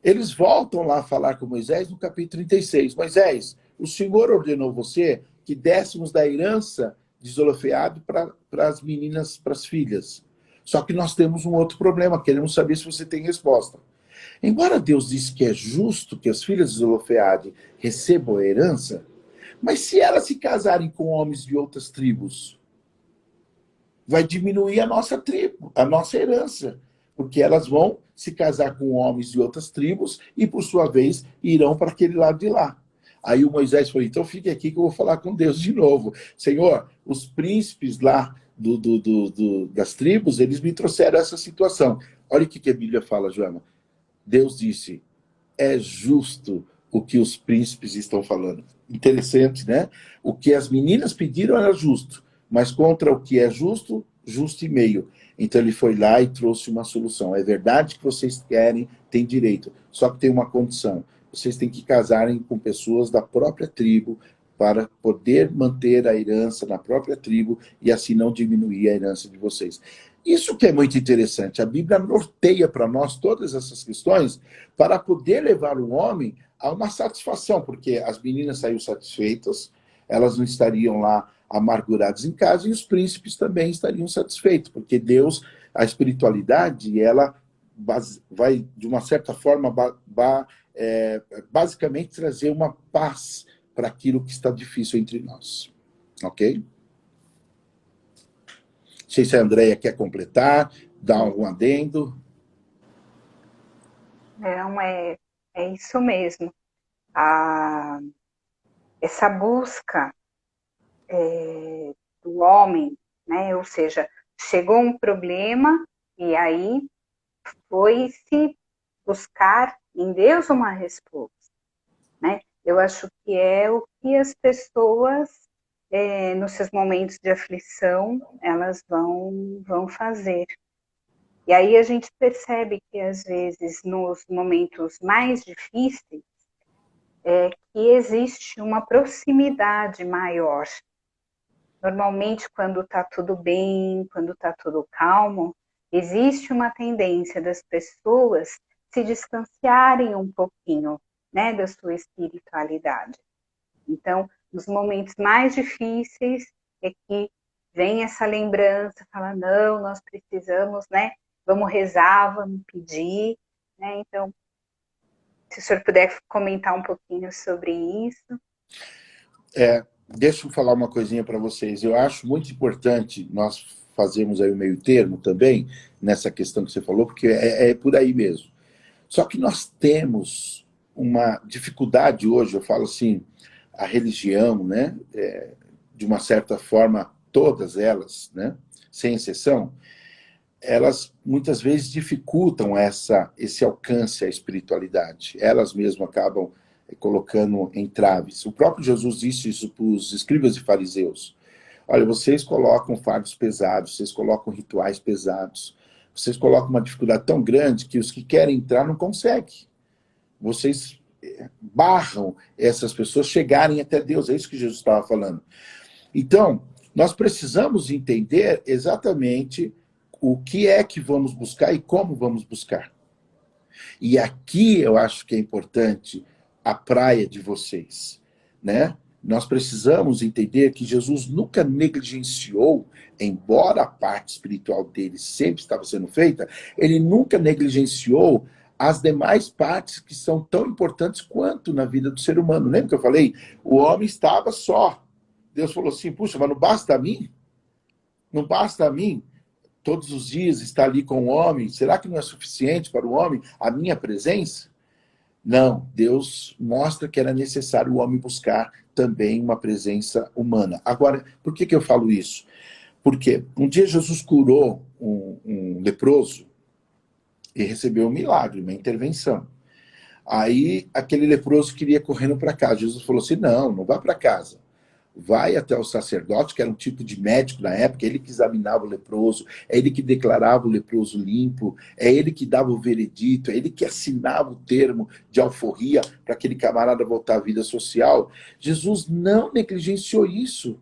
Eles voltam lá a falar com Moisés no capítulo 36. Moisés, o Senhor ordenou você que dessemos da herança de Zelofeade para as meninas, para as filhas. Só que nós temos um outro problema, queremos saber se você tem resposta. Embora Deus disse que é justo que as filhas de Zelofeade recebam a herança, mas se elas se casarem com homens de outras tribos, vai diminuir a nossa tribo, a nossa herança, porque elas vão se casar com homens de outras tribos e, por sua vez, irão para aquele lado de lá. Aí o Moisés falou, então fique aqui que eu vou falar com Deus de novo. Senhor, os príncipes lá das tribos, eles me trouxeram essa situação. Olha o que a Bíblia fala, Joana. Deus disse, é justo o que os príncipes estão falando. Interessante, né? O que as meninas pediram era justo, mas contra o que é justo, justo e meio. Então ele foi lá e trouxe uma solução. É verdade que vocês querem, tem direito, só que tem uma condição. Vocês têm que casarem com pessoas da própria tribo para poder manter a herança na própria tribo e assim não diminuir a herança de vocês. Isso que é muito interessante. A Bíblia norteia para nós todas essas questões para poder levar o homem a uma satisfação, porque as meninas saíram satisfeitas, elas não estariam lá amarguradas em casa, e os príncipes também estariam satisfeitos, porque Deus, a espiritualidade, ela vai, de uma certa forma, basicamente trazer uma paz para aquilo que está difícil entre nós. Ok? Não sei se a Andréia quer completar, dar algum adendo. Não, é isso mesmo. Essa busca do homem, né? Ou seja, chegou um problema E aí foi-se buscar em Deus uma resposta, né? Eu acho que é o que as pessoas, nos seus momentos de aflição, elas vão fazer. E aí a gente percebe que, às vezes, nos momentos mais difíceis, que existe uma proximidade maior. Normalmente, quando está tudo bem, quando está tudo calmo, existe uma tendência das pessoas se distanciarem um pouquinho, né, da sua espiritualidade. Então, nos momentos mais difíceis é que vem essa lembrança, fala, não, nós precisamos, né, vamos rezar, vamos pedir, né, então, se o senhor puder comentar um pouquinho sobre isso. Deixa eu falar uma coisinha para vocês. Eu acho muito importante nós fazermos aí o meio termo também, nessa questão que você falou, porque é por aí mesmo. Só que nós temos uma dificuldade hoje, eu falo assim, a religião, né, de uma certa forma, todas elas, né, sem exceção, elas muitas vezes dificultam esse alcance à espiritualidade. Elas mesmas acabam colocando entraves. O próprio Jesus disse isso para os escribas e fariseus. Olha, vocês colocam fardos pesados, vocês colocam rituais pesados, vocês colocam uma dificuldade tão grande que os que querem entrar não conseguem. Vocês barram essas pessoas chegarem até Deus. É isso que Jesus estava falando. Então, nós precisamos entender exatamente o que é que vamos buscar e como vamos buscar. E aqui eu acho que é importante a praia de vocês, né? Nós precisamos entender que Jesus nunca negligenciou, embora a parte espiritual dele sempre estava sendo feita, ele nunca negligenciou as demais partes que são tão importantes quanto na vida do ser humano. Lembra que eu falei? O homem estava só. Deus falou assim, puxa, mas não basta a mim? Não basta a mim todos os dias estar ali com o homem? Será que não é suficiente para o homem a minha presença? Não, Deus mostra que era necessário o homem buscar também uma presença humana. Agora, por que eu falo isso? Porque um dia Jesus curou um leproso e recebeu um milagre, uma intervenção. Aí aquele leproso queria correndo para casa. Jesus falou assim, não vá para casa. Vai até o sacerdote, que era um tipo de médico na época, ele que examinava o leproso, é ele que declarava o leproso limpo, é ele que dava o veredito, é ele que assinava o termo de alforria para aquele camarada voltar à vida social. Jesus não negligenciou isso.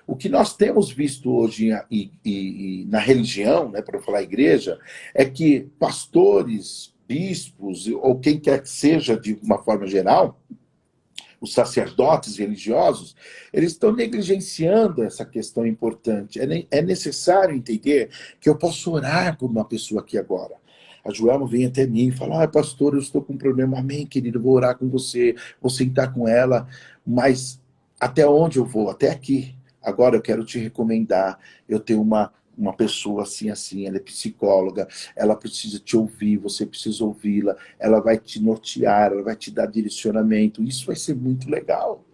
O que nós temos visto hoje na religião, né, para falar igreja, é que pastores, bispos, ou quem quer que seja de uma forma geral, os sacerdotes religiosos, eles estão negligenciando essa questão importante. É necessário entender que eu posso orar por uma pessoa aqui agora. A Joelma vem até mim e fala, pastor, eu estou com um problema. Amém, querido, vou orar com você, vou sentar com ela, mas até onde eu vou? Até aqui. Agora eu quero te recomendar, eu tenho uma pessoa assim, ela é psicóloga, ela precisa te ouvir, você precisa ouvi-la, ela vai te nortear, ela vai te dar direcionamento. Isso vai ser muito legal.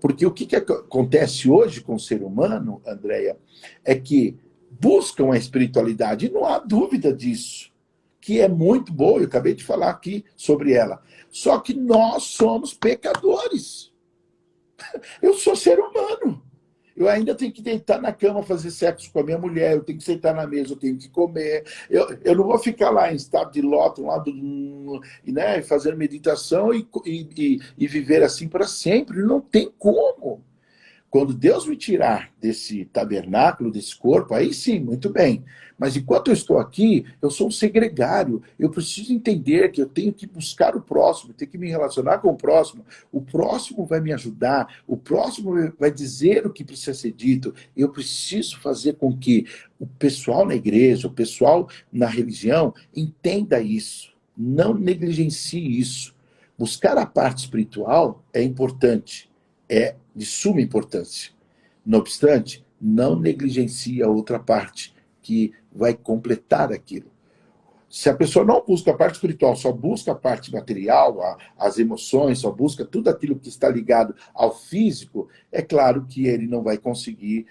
Porque o que acontece hoje com o ser humano, Andréia, é que buscam a espiritualidade, e não há dúvida disso, que é muito boa, eu acabei de falar aqui sobre ela. Só que nós somos pecadores. Eu sou ser humano. Eu ainda tenho que deitar na cama, fazer sexo com a minha mulher, eu tenho que sentar na mesa, eu tenho que comer. Eu não vou ficar lá em estado de lótus, né, fazendo meditação e viver assim para sempre. Não tem como. Quando Deus me tirar desse tabernáculo, desse corpo, aí sim, muito bem. Mas enquanto eu estou aqui, eu sou um segregário. Eu preciso entender que eu tenho que buscar o próximo, tenho que me relacionar com o próximo. O próximo vai me ajudar, o próximo vai dizer o que precisa ser dito. Eu preciso fazer com que o pessoal na igreja, o pessoal na religião, entenda isso. Não negligencie isso. Buscar a parte espiritual é importante. É de suma importância. Não obstante, não negligencie a outra parte que vai completar aquilo. Se a pessoa não busca a parte espiritual, só busca a parte material, as emoções, só busca tudo aquilo que está ligado ao físico, é claro que ele não vai conseguir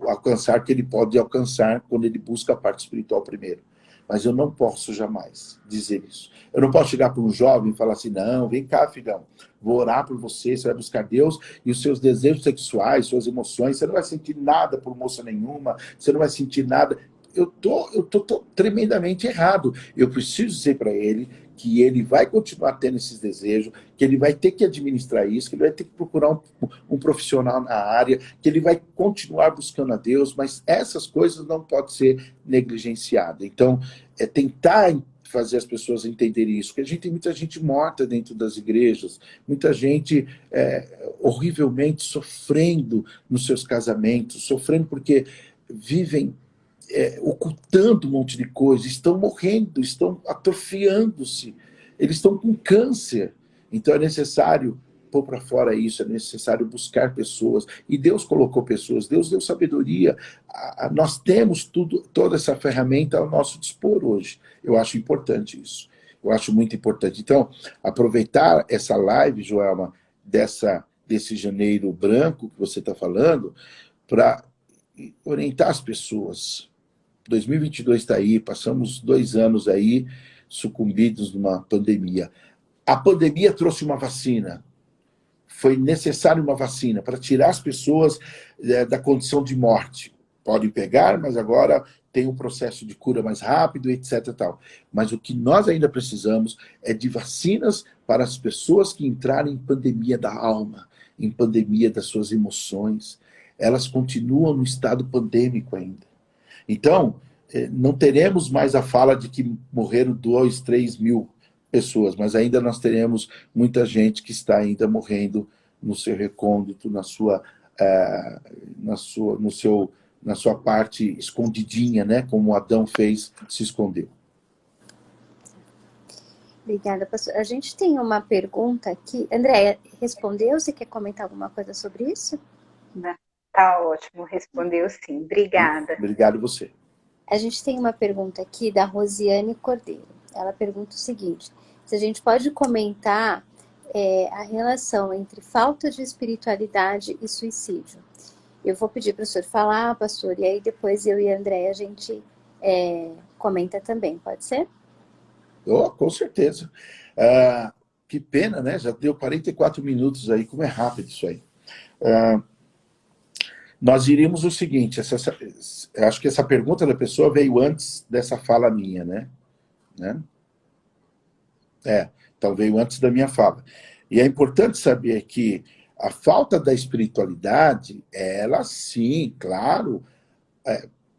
alcançar o que ele pode alcançar quando ele busca a parte espiritual primeiro. mas eu não posso jamais dizer isso. Eu não posso chegar para um jovem e falar assim, não, vem cá, filhão, vou orar por você, você vai buscar Deus e os seus desejos sexuais, suas emoções, você não vai sentir nada por moça nenhuma, você não vai sentir nada. Eu tô tremendamente errado. Eu preciso dizer para ele que ele vai continuar tendo esses desejos, que ele vai ter que administrar isso, que ele vai ter que procurar um profissional na área, que ele vai continuar buscando a Deus, mas essas coisas não podem ser negligenciadas. Então, é tentar fazer as pessoas entenderem isso, porque a gente tem muita gente morta dentro das igrejas, muita gente horrivelmente sofrendo nos seus casamentos, sofrendo porque vivem ocultando um monte de coisa, estão morrendo, estão atrofiando-se, eles estão com câncer. Então é necessário pôr para fora isso, é necessário buscar pessoas. E Deus colocou pessoas, Deus deu sabedoria. Nós temos toda essa ferramenta ao nosso dispor hoje. Eu acho importante isso. Eu acho muito importante. Então, aproveitar essa live, Joelma, desse janeiro branco que você está falando, para orientar as pessoas. 2022 está aí, passamos 2 anos aí sucumbidos numa pandemia. A pandemia trouxe uma vacina. Foi necessário uma vacina para tirar as pessoas da condição de morte. Podem pegar, mas agora tem um processo de cura mais rápido, etc. Tal. Mas o que nós ainda precisamos é de vacinas para as pessoas que entrarem em pandemia da alma, em pandemia das suas emoções. Elas continuam no estado pandêmico ainda. Então, não teremos mais a fala de que morreram 2, 3 mil pessoas, mas ainda nós teremos muita gente que está ainda morrendo no seu recôndito, na sua parte escondidinha, né? Como Adão fez, se escondeu. Obrigada, pastor. A gente tem uma pergunta aqui. Andréia, respondeu? Você quer comentar alguma coisa sobre isso? Tá ótimo, respondeu sim. Obrigada. Obrigado você. A gente tem uma pergunta aqui da Rosiane Cordeiro. Ela pergunta o seguinte: se a gente pode comentar a relação entre falta de espiritualidade e suicídio. Eu vou pedir para o senhor falar, pastor, e aí depois eu e a Andréia a gente comenta também, pode ser? Com certeza. Que pena, né? Já deu 44 minutos aí, como é rápido isso aí. Nós diríamos o seguinte, acho que essa pergunta da pessoa veio antes dessa fala minha, né? Então veio antes da minha fala. E é importante saber que a falta da espiritualidade, ela sim, claro,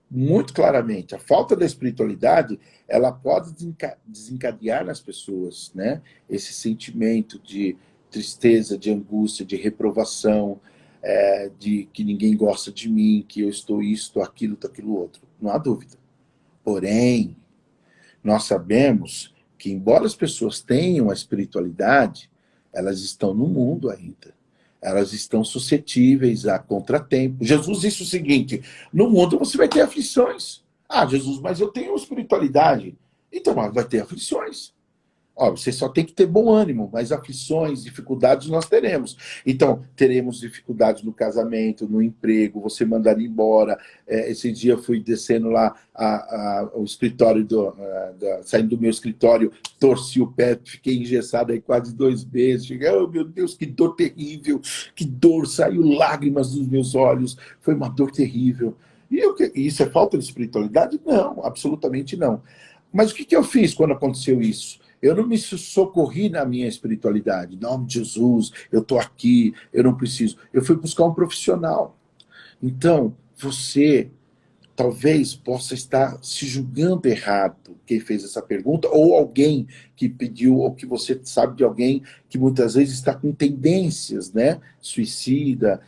muito claramente, a falta da espiritualidade, ela pode desencadear nas pessoas, né? Esse sentimento de tristeza, de angústia, de reprovação, de que ninguém gosta de mim, que eu estou isso, estou aquilo, estou aquilo outro. Não há dúvida. Porém, nós sabemos que, embora as pessoas tenham a espiritualidade, elas estão no mundo ainda. Elas estão suscetíveis a contratempos. Jesus disse o seguinte: no mundo você vai ter aflições. Ah, Jesus, mas eu tenho espiritualidade. Então, vai ter aflições. Você só tem que ter bom ânimo, mas aflições, dificuldades nós teremos. Então, teremos dificuldades no casamento, no emprego, você mandar embora. Esse dia eu fui descendo lá o escritório, saindo do meu escritório, torci o pé, fiquei engessado aí quase 2 meses. Cheguei, oh meu Deus, que dor terrível, que dor, saiu lágrimas dos meus olhos, foi uma dor terrível. E isso é falta de espiritualidade? Não, absolutamente não. Mas o que eu fiz quando aconteceu isso? Eu não me socorri na minha espiritualidade. Em nome de Jesus, eu estou aqui, eu não preciso. Eu fui buscar um profissional. Então, você talvez possa estar se julgando errado, quem fez essa pergunta, ou alguém que pediu, ou que você sabe de alguém que muitas vezes está com tendências, né? Suicida.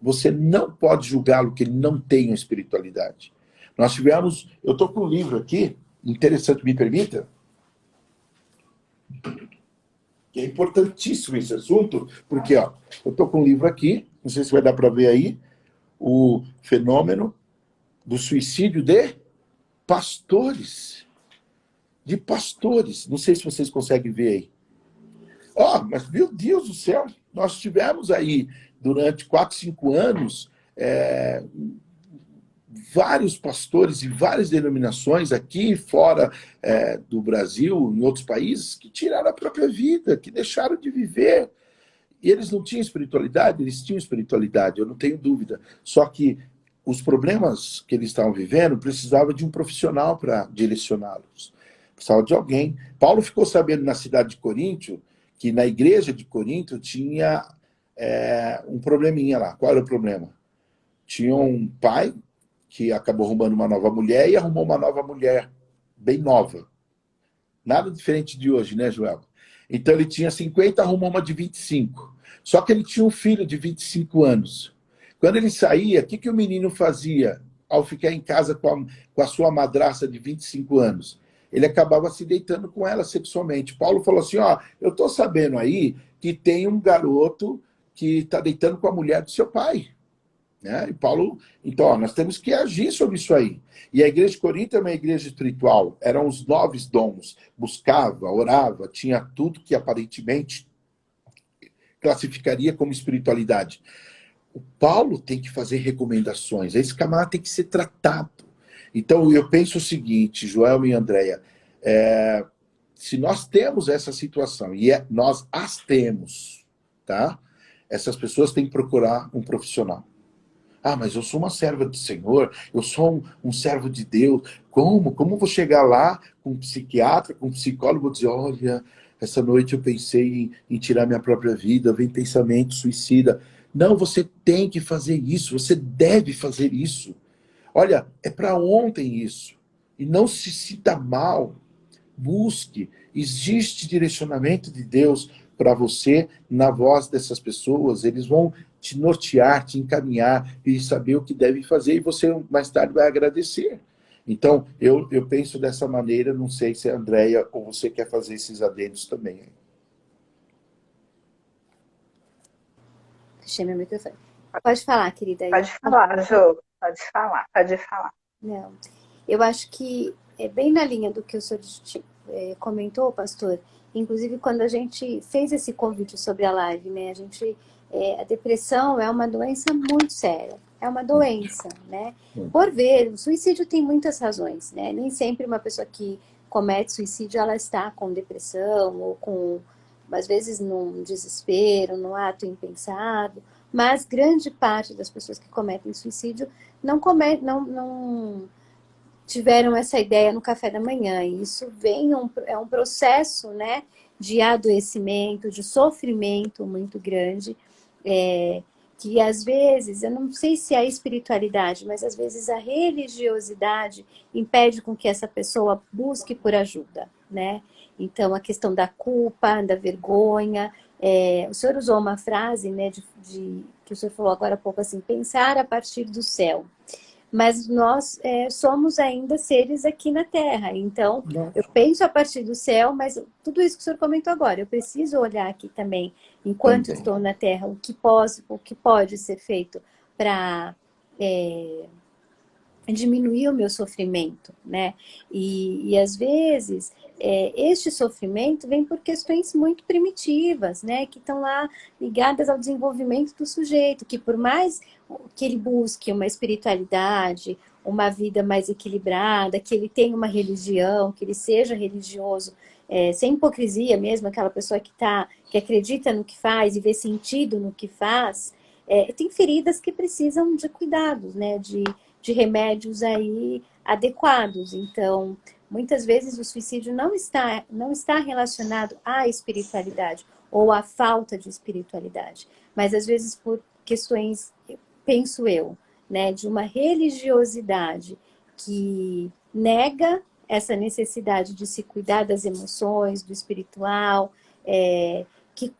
Você não pode julgá-lo que ele não tem uma espiritualidade. Nós tivemos... Eu estou com um livro aqui, interessante, me permita? É importantíssimo esse assunto, porque eu estou com um livro aqui, não sei se vai dar para ver aí, o fenômeno do suicídio de pastores. De pastores. Não sei se vocês conseguem ver aí. Mas meu Deus do céu, nós tivemos aí, durante 4, 5 anos, vários pastores e várias denominações aqui fora do Brasil, em outros países, que tiraram a própria vida, que deixaram de viver. E eles não tinham espiritualidade? Eles tinham espiritualidade, eu não tenho dúvida. Só que os problemas que eles estavam vivendo precisavam de um profissional para direcioná-los. Precisava de alguém. Paulo ficou sabendo na cidade de Corinto que na igreja de Corinto tinha um probleminha lá. Qual era o problema? Tinha um pai que acabou arrumando uma nova mulher e arrumou uma nova mulher, bem nova. Nada diferente de hoje, né, Joel? Então ele tinha 50, arrumou uma de 25. Só que ele tinha um filho de 25 anos. Quando ele saía, o que o menino fazia ao ficar em casa com a sua madraça de 25 anos? Ele acabava se deitando com ela sexualmente. Paulo falou assim, ó, eu estou sabendo aí que tem um garoto que está deitando com a mulher do seu pai. Né? E Paulo, então, ó, nós temos que agir sobre isso aí. E a igreja de Corinto é uma igreja espiritual, eram os 9 dons, buscava, orava, tinha tudo que aparentemente classificaria como espiritualidade. O Paulo tem que fazer recomendações, esse camarada tem que ser tratado. Então, eu penso o seguinte, Joel e Andréia, se nós temos essa situação, e nós as temos, tá? Essas pessoas têm que procurar um profissional. Ah, mas eu sou uma serva do Senhor, eu sou um servo de Deus. Como? Como vou chegar lá com um psiquiatra, com um psicólogo e dizer, olha, essa noite eu pensei em tirar minha própria vida, vem pensamento suicida. Não, você tem que fazer isso, você deve fazer isso. Olha, é para ontem isso. E não se sinta mal. Busque. Existe direcionamento de Deus para você na voz dessas pessoas. Eles vão te nortear, te encaminhar e saber o que deve fazer. E você mais tarde vai agradecer. Então, eu penso dessa maneira. Não sei se a Andréia ou você quer fazer esses adendos também. Fechei meu microfone. Pode falar, querida. Pode falar, Jô. Pode falar, pode falar. Não, eu acho que é bem na linha do que o senhor comentou, pastor. Inclusive, quando a gente fez esse convite sobre a live, né? A depressão é uma doença muito séria. É uma doença, né? Por ver, o suicídio tem muitas razões, né? Nem sempre uma pessoa que comete suicídio, ela está com depressão ou com, às vezes, num desespero, num ato impensado. Mas grande parte das pessoas que cometem suicídio não tiveram essa ideia no café da manhã. E isso é um processo, né, de adoecimento, de sofrimento muito grande, que às vezes, eu não sei se é a espiritualidade, mas às vezes a religiosidade impede com que essa pessoa busque por ajuda, né? Então, a questão da culpa, da vergonha. O senhor usou uma frase, né, que o senhor falou agora há pouco, assim, pensar a partir do céu. Mas nós somos ainda seres aqui na Terra. Então, eu penso a partir do céu, mas tudo isso que o senhor comentou agora, eu preciso olhar aqui também, enquanto estou na Terra, o que pode ser feito para diminuir o meu sofrimento, né? E às vezes, este sofrimento vem por questões muito primitivas, né? Que estão lá ligadas ao desenvolvimento do sujeito, que por mais que ele busque uma espiritualidade, uma vida mais equilibrada, que ele tenha uma religião, que ele seja religioso, sem hipocrisia mesmo, aquela pessoa que acredita no que faz e vê sentido no que faz, tem feridas que precisam de cuidados, né? De remédios aí adequados. Então, muitas vezes o suicídio não está relacionado à espiritualidade ou à falta de espiritualidade, mas às vezes por questões, penso eu, né, de uma religiosidade que nega essa necessidade de se cuidar das emoções, do espiritual, que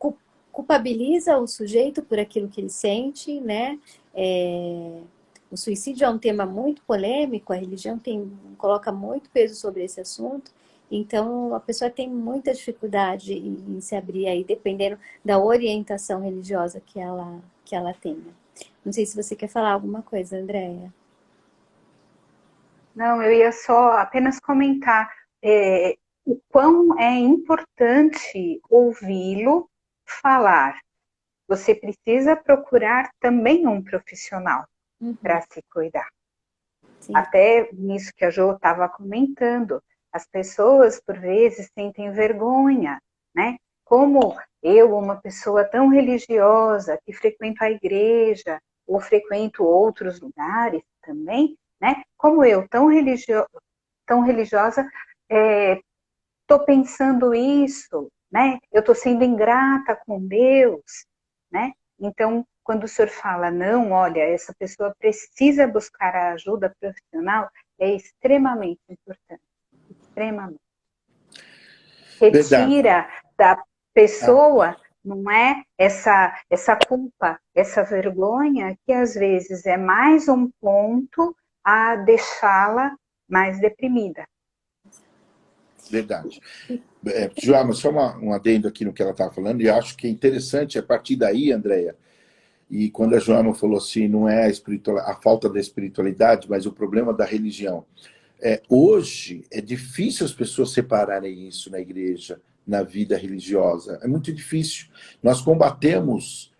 culpabiliza o sujeito por aquilo que ele sente, né? O suicídio é um tema muito polêmico, a religião coloca muito peso sobre esse assunto, então a pessoa tem muita dificuldade em se abrir aí, dependendo da orientação religiosa que ela tenha. Não sei se você quer falar alguma coisa, Andréia. Não, eu ia só apenas comentar o quão é importante ouvi-lo falar. Você precisa procurar também um profissional para se cuidar. Sim. Até nisso que a Jo estava comentando, as pessoas, por vezes, sentem vergonha, né? Como eu, uma pessoa tão religiosa, que frequento a igreja, ou frequento outros lugares também, né? Como eu, tão religiosa, estou pensando isso, né? Eu estou sendo ingrata com Deus, né? Então, quando o senhor fala, não, olha, essa pessoa precisa buscar a ajuda profissional, é extremamente importante, extremamente. Verdade. Retira da Ah, pessoa, não é, essa culpa, essa vergonha, que às vezes é mais um ponto a deixá-la mais deprimida. verdade. Joana, só um adendo aqui no que ela estava falando, e acho que é interessante, a partir daí, Andréia, e quando a Joana falou assim, não é a falta da espiritualidade, mas o problema da religião. Hoje, é difícil as pessoas separarem isso na igreja, na vida religiosa. É muito difícil. Nós combatemos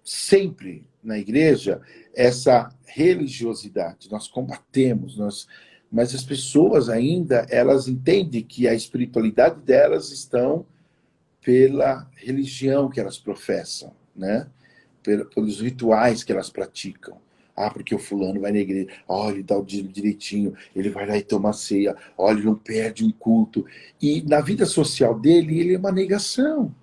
sempre na igreja essa religiosidade. Nós combatemos, mas as pessoas ainda, elas entendem que a espiritualidade delas estão pela religião que elas professam, né? Pelos rituais que elas praticam. Ah, porque o fulano vai na igreja, olha, ele dá o dízimo direitinho, ele vai lá e toma ceia, olha, ele não perde um culto. E na vida social dele, ele é uma negação.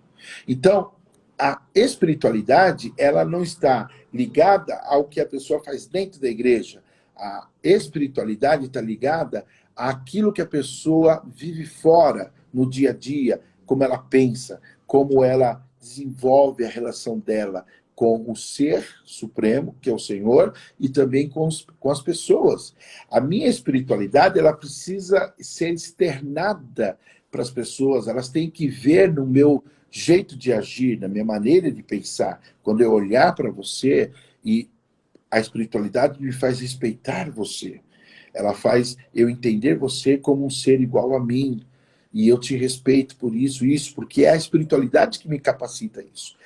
Então, a espiritualidade, ela não está ligada ao que a pessoa faz dentro da igreja. A espiritualidade está ligada àquilo que a pessoa vive fora, no dia a dia, como ela pensa, como ela desenvolve a relação dela com o ser supremo, que é o Senhor, e também com as pessoas. A minha espiritualidade, ela precisa ser externada para as pessoas, elas têm que ver no meu jeito de agir, na minha maneira de pensar. Quando eu olhar para você, e a espiritualidade me faz respeitar você. Ela faz eu entender você como um ser igual a mim. E eu te respeito por isso, porque é a espiritualidade que me capacita isso.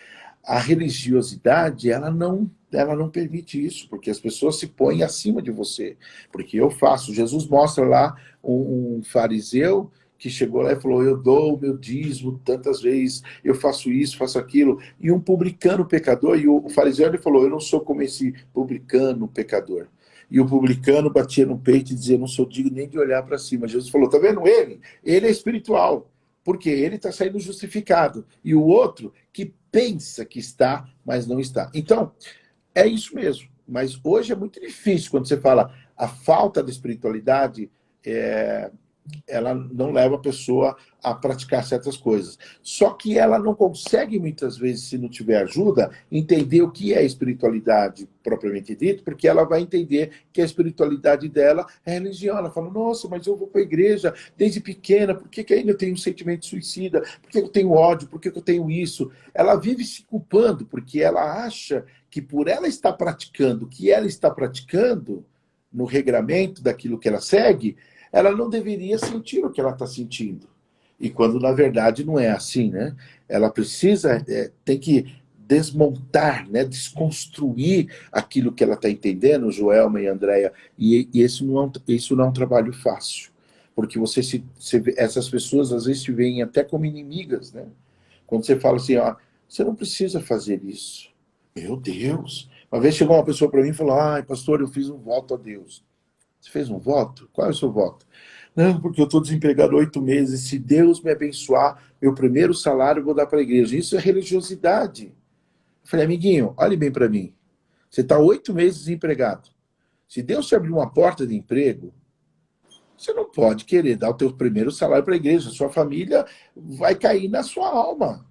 A religiosidade, ela não permite isso, porque as pessoas se põem acima de você. Porque eu faço. Jesus mostra lá um fariseu que chegou lá e falou, eu dou o meu dízimo tantas vezes, eu faço isso, faço aquilo. E um publicano pecador, e o fariseu ele falou, eu não sou como esse publicano pecador. E o publicano batia no peito e dizia, não sou digno nem de olhar para cima. Jesus falou, tá vendo ele? Ele é espiritual, porque ele está saindo justificado. E o outro que pensa que está, mas não está. Então, é isso mesmo. Mas hoje é muito difícil quando você fala a falta de espiritualidade, ela não leva a pessoa a praticar certas coisas. Só que ela não consegue, muitas vezes, se não tiver ajuda, entender o que é espiritualidade propriamente dito, porque ela vai entender que a espiritualidade dela é religião. Ela fala, nossa, mas eu vou para a igreja desde pequena, por que ainda eu tenho um sentimento suicida? Por que eu tenho ódio? Por que eu tenho isso? Ela vive se culpando, porque ela acha que por ela estar praticando o que ela está praticando, no regramento daquilo que ela segue, ela não deveria sentir o que ela está sentindo. E quando, na verdade, não é assim, né? Ela precisa, tem que desmontar, né? Desconstruir aquilo que ela está entendendo, Joelma e Andréia, e isso não é um trabalho fácil. Porque essas pessoas, às vezes, te veem até como inimigas, né? Quando você fala assim, ó, você não precisa fazer isso. Meu Deus! Uma vez chegou uma pessoa para mim e falou, ai, pastor, eu fiz um voto a Deus. Você fez um voto? Qual é o seu voto? Não, porque eu estou desempregado 8 meses. Se Deus me abençoar, meu primeiro salário eu vou dar para a igreja. Isso é religiosidade. Eu falei, amiguinho, olhe bem para mim. Você está 8 meses desempregado. Se Deus te abrir uma porta de emprego, você não pode querer dar o teu primeiro salário para a igreja. Sua família vai cair na sua alma.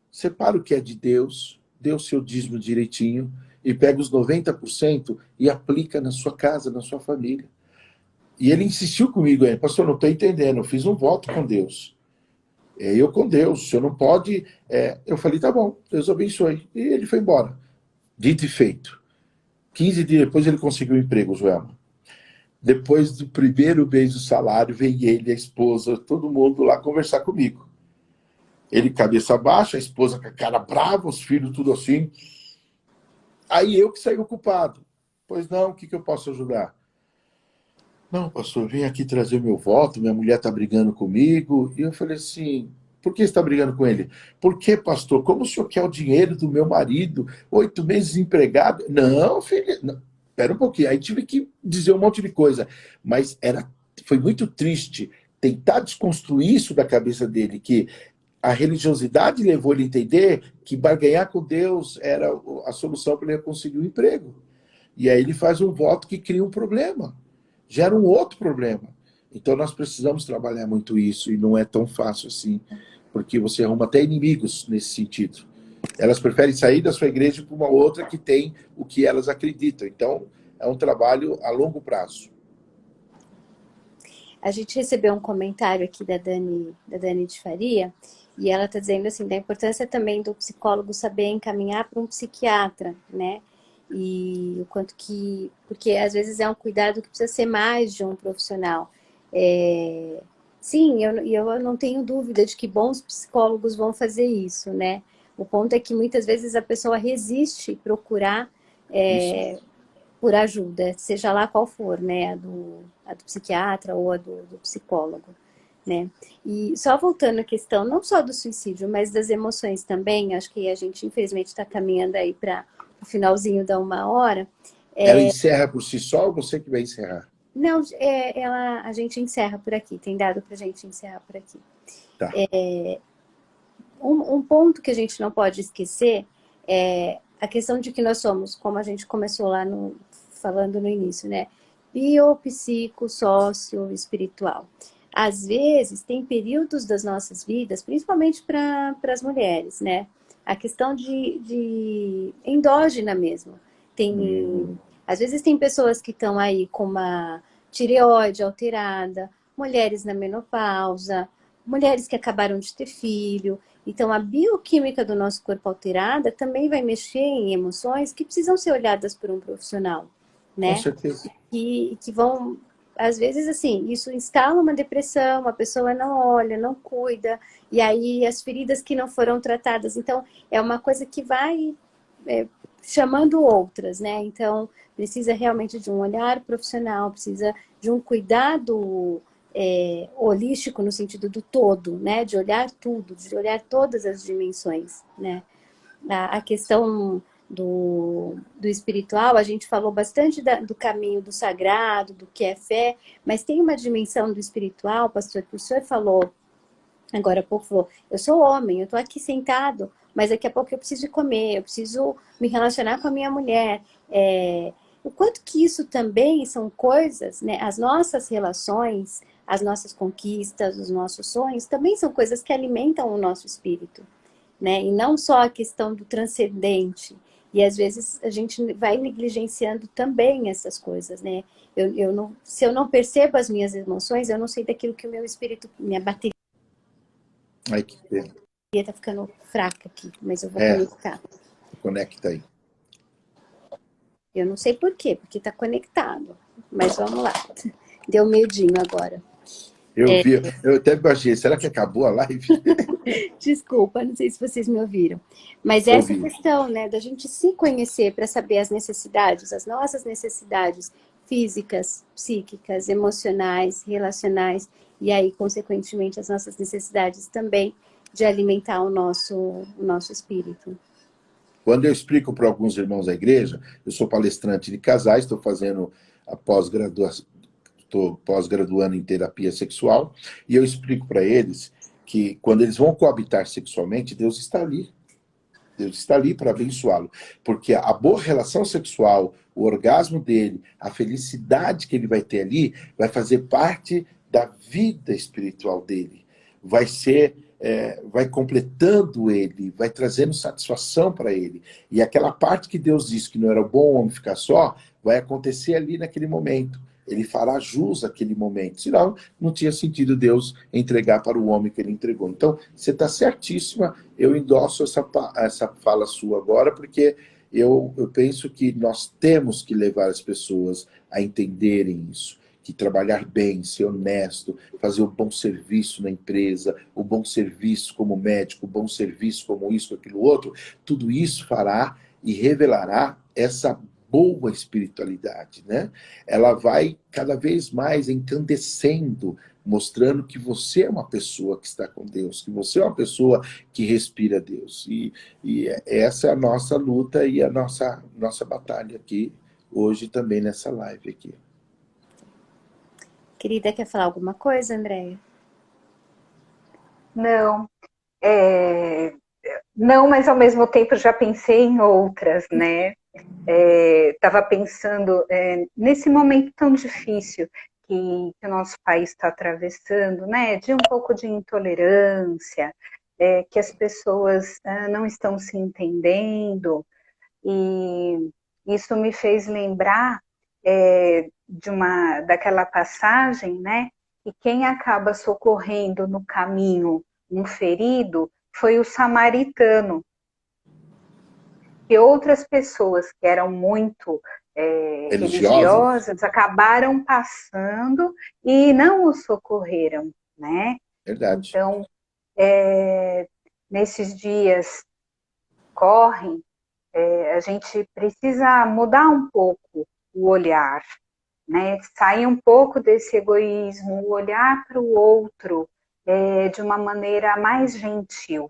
Separa o que é de Deus, dê o seu dízimo direitinho e pega os 90% e aplica na sua casa, na sua família. E ele insistiu comigo, pastor, não estou entendendo, eu fiz um voto com Deus. Eu com Deus, o senhor não pode... Eu falei, tá bom, Deus abençoe. E ele foi embora. Dito e feito. 15 dias depois ele conseguiu um emprego, Joelma. Depois do primeiro mês do salário, veio ele, a esposa, todo mundo lá conversar comigo. Ele cabeça baixa, a esposa com a cara brava, os filhos tudo assim. Aí eu que saí ocupado. Pois não, o que eu posso ajudar? Não, pastor, vim aqui trazer meu voto, minha mulher está brigando comigo. E eu falei assim, por que você está brigando com ele? Porque, pastor, como o senhor quer o dinheiro do meu marido, 8 meses desempregado? Não, filho, não. Espera um pouquinho. Aí tive que dizer um monte de coisa. Mas foi muito triste tentar desconstruir isso da cabeça dele, que a religiosidade levou ele a entender que barganhar com Deus era a solução para ele conseguir um emprego. E aí ele faz um voto que cria um problema, gera um outro problema. Então nós precisamos trabalhar muito isso, e não é tão fácil assim, porque você arruma até inimigos nesse sentido. Elas preferem sair da sua igreja para uma outra que tem o que elas acreditam. Então é um trabalho a longo prazo. A gente recebeu um comentário aqui da Dani de Faria, e ela está dizendo assim, da importância também do psicólogo saber encaminhar para um psiquiatra, né? E o quanto que... Porque às vezes é um cuidado que precisa ser mais de um profissional. Sim, eu não tenho dúvida de que bons psicólogos vão fazer isso, né? O ponto é que muitas vezes a pessoa resiste procurar por ajuda, seja lá qual for, né? A do psiquiatra ou a do psicólogo, né? E só voltando à questão, não só do suicídio, mas das emoções também, acho que a gente infelizmente está caminhando aí para o finalzinho da 1 hora. Ela encerra por si só ou você que vai encerrar? Não, a gente encerra por aqui, tem dado para a gente encerrar por aqui. Tá. Um ponto que a gente não pode esquecer é a questão de que nós somos, como a gente começou lá falando no início, né? Biopsico, sócio, espiritual. Às vezes, tem períodos das nossas vidas, principalmente para as mulheres, né? A questão de endógena mesmo. Às vezes tem pessoas que estão aí com uma tireoide alterada, mulheres na menopausa, mulheres que acabaram de ter filho. Então, a bioquímica do nosso corpo alterada também vai mexer em emoções que precisam ser olhadas por um profissional, né? Com certeza. Que vão, às vezes, assim, isso instala uma depressão, a pessoa não olha, não cuida, e aí as feridas que não foram tratadas. Então, é uma coisa que vai chamando outras, né? Então, precisa realmente de um olhar profissional, precisa de um cuidado holístico no sentido do todo, né? De olhar tudo, de olhar todas as dimensões, né? A questão do espiritual, a gente falou bastante do caminho do sagrado, do que é fé, mas tem uma dimensão do espiritual, pastor, que o senhor falou, agora há pouco falou, eu sou homem, eu estou aqui sentado, mas daqui a pouco eu preciso comer, eu preciso me relacionar com a minha mulher. O quanto que isso também são coisas, né? As nossas relações, as nossas conquistas, os nossos sonhos, também são coisas que alimentam o nosso espírito, né? E não só a questão do transcendente. E às vezes a gente vai negligenciando também essas coisas, né? Se eu não percebo as minhas emoções, eu não sei daquilo que o meu espírito, minha bateria Ai, que pena. tá ficando fraca aqui, mas eu vou conectar. Conecta aí. Eu não sei por quê, porque tá conectado. Mas vamos lá. Deu medinho agora. Eu até imaginei, será que acabou a live? Desculpa, não sei se vocês me ouviram. Mas essa questão, né, da gente se conhecer para saber as necessidades, as nossas necessidades físicas, psíquicas, emocionais, relacionais, e aí, consequentemente, as nossas necessidades também de alimentar o nosso espírito. Quando eu explico para alguns irmãos da igreja, eu sou palestrante de casais, estou fazendo a pós-graduação, estou pós-graduando em terapia sexual, e eu explico para eles que quando eles vão coabitar sexualmente, Deus está ali. Deus está ali para abençoá-lo. Porque a boa relação sexual, o orgasmo dele, a felicidade que ele vai ter ali, vai fazer parte da vida espiritual dele. Vai completando ele, vai trazendo satisfação para ele. E aquela parte que Deus disse que não era bom o homem ficar só, vai acontecer ali naquele momento. Ele fará jus àquele momento. Senão, não tinha sentido Deus entregar para o homem que ele entregou. Então, você está certíssima. Eu endosso essa fala sua agora, porque eu penso que nós temos que levar as pessoas a entenderem isso. Que trabalhar bem, ser honesto, fazer um bom serviço na empresa, o bom serviço como médico, o bom serviço como isso, aquilo outro, tudo isso fará e revelará essa boa espiritualidade, né? Ela vai cada vez mais encandecendo, mostrando que você é uma pessoa que está com Deus, que você é uma pessoa que respira Deus. E essa é a nossa luta e a nossa batalha aqui, hoje também nessa live aqui. Querida, quer falar alguma coisa, Andréia? Não, não, mas ao mesmo tempo já pensei em outras, né? Estava pensando nesse momento tão difícil que o nosso país está atravessando, né? De um pouco de intolerância, que as pessoas não estão se entendendo, e isso me fez lembrar daquela passagem, né? Que quem acaba socorrendo no caminho um ferido foi o samaritano, que outras pessoas que eram muito Religiosos? religiosas acabaram passando e não o socorreram, né? Verdade. Então, nesses dias correm, a gente precisa mudar um pouco o olhar, né? Sair um pouco desse egoísmo, olhar para o outro de uma maneira mais gentil.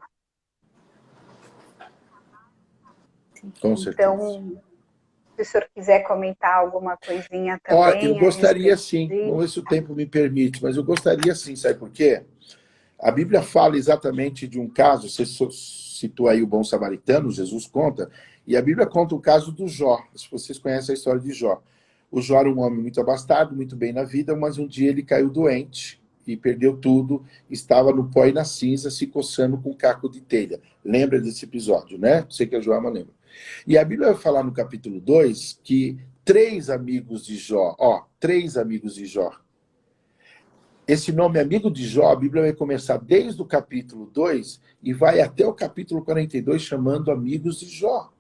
Com certeza. Então, se o senhor quiser comentar alguma coisinha Ó, eu também a gostaria respeito sim, disso. vamos ver se o tempo me permite, mas eu gostaria sim, sabe por quê? A Bíblia fala exatamente de um caso, você citou aí o bom samaritano, Jesus conta, e a Bíblia conta o caso do Jó, se vocês conhecem a história de Jó. O Jó era um homem muito abastado, muito bem na vida, mas um dia ele caiu doente e perdeu tudo, estava no pó e na cinza, se coçando com um caco de telha. Lembra desse episódio, né? Sei que a Joama lembra. E a Bíblia vai falar no capítulo 2 que três amigos de Jó, três amigos de Jó. Esse nome amigo de Jó, a Bíblia vai começar desde o capítulo 2 e vai até o capítulo 42 chamando amigos de Jó.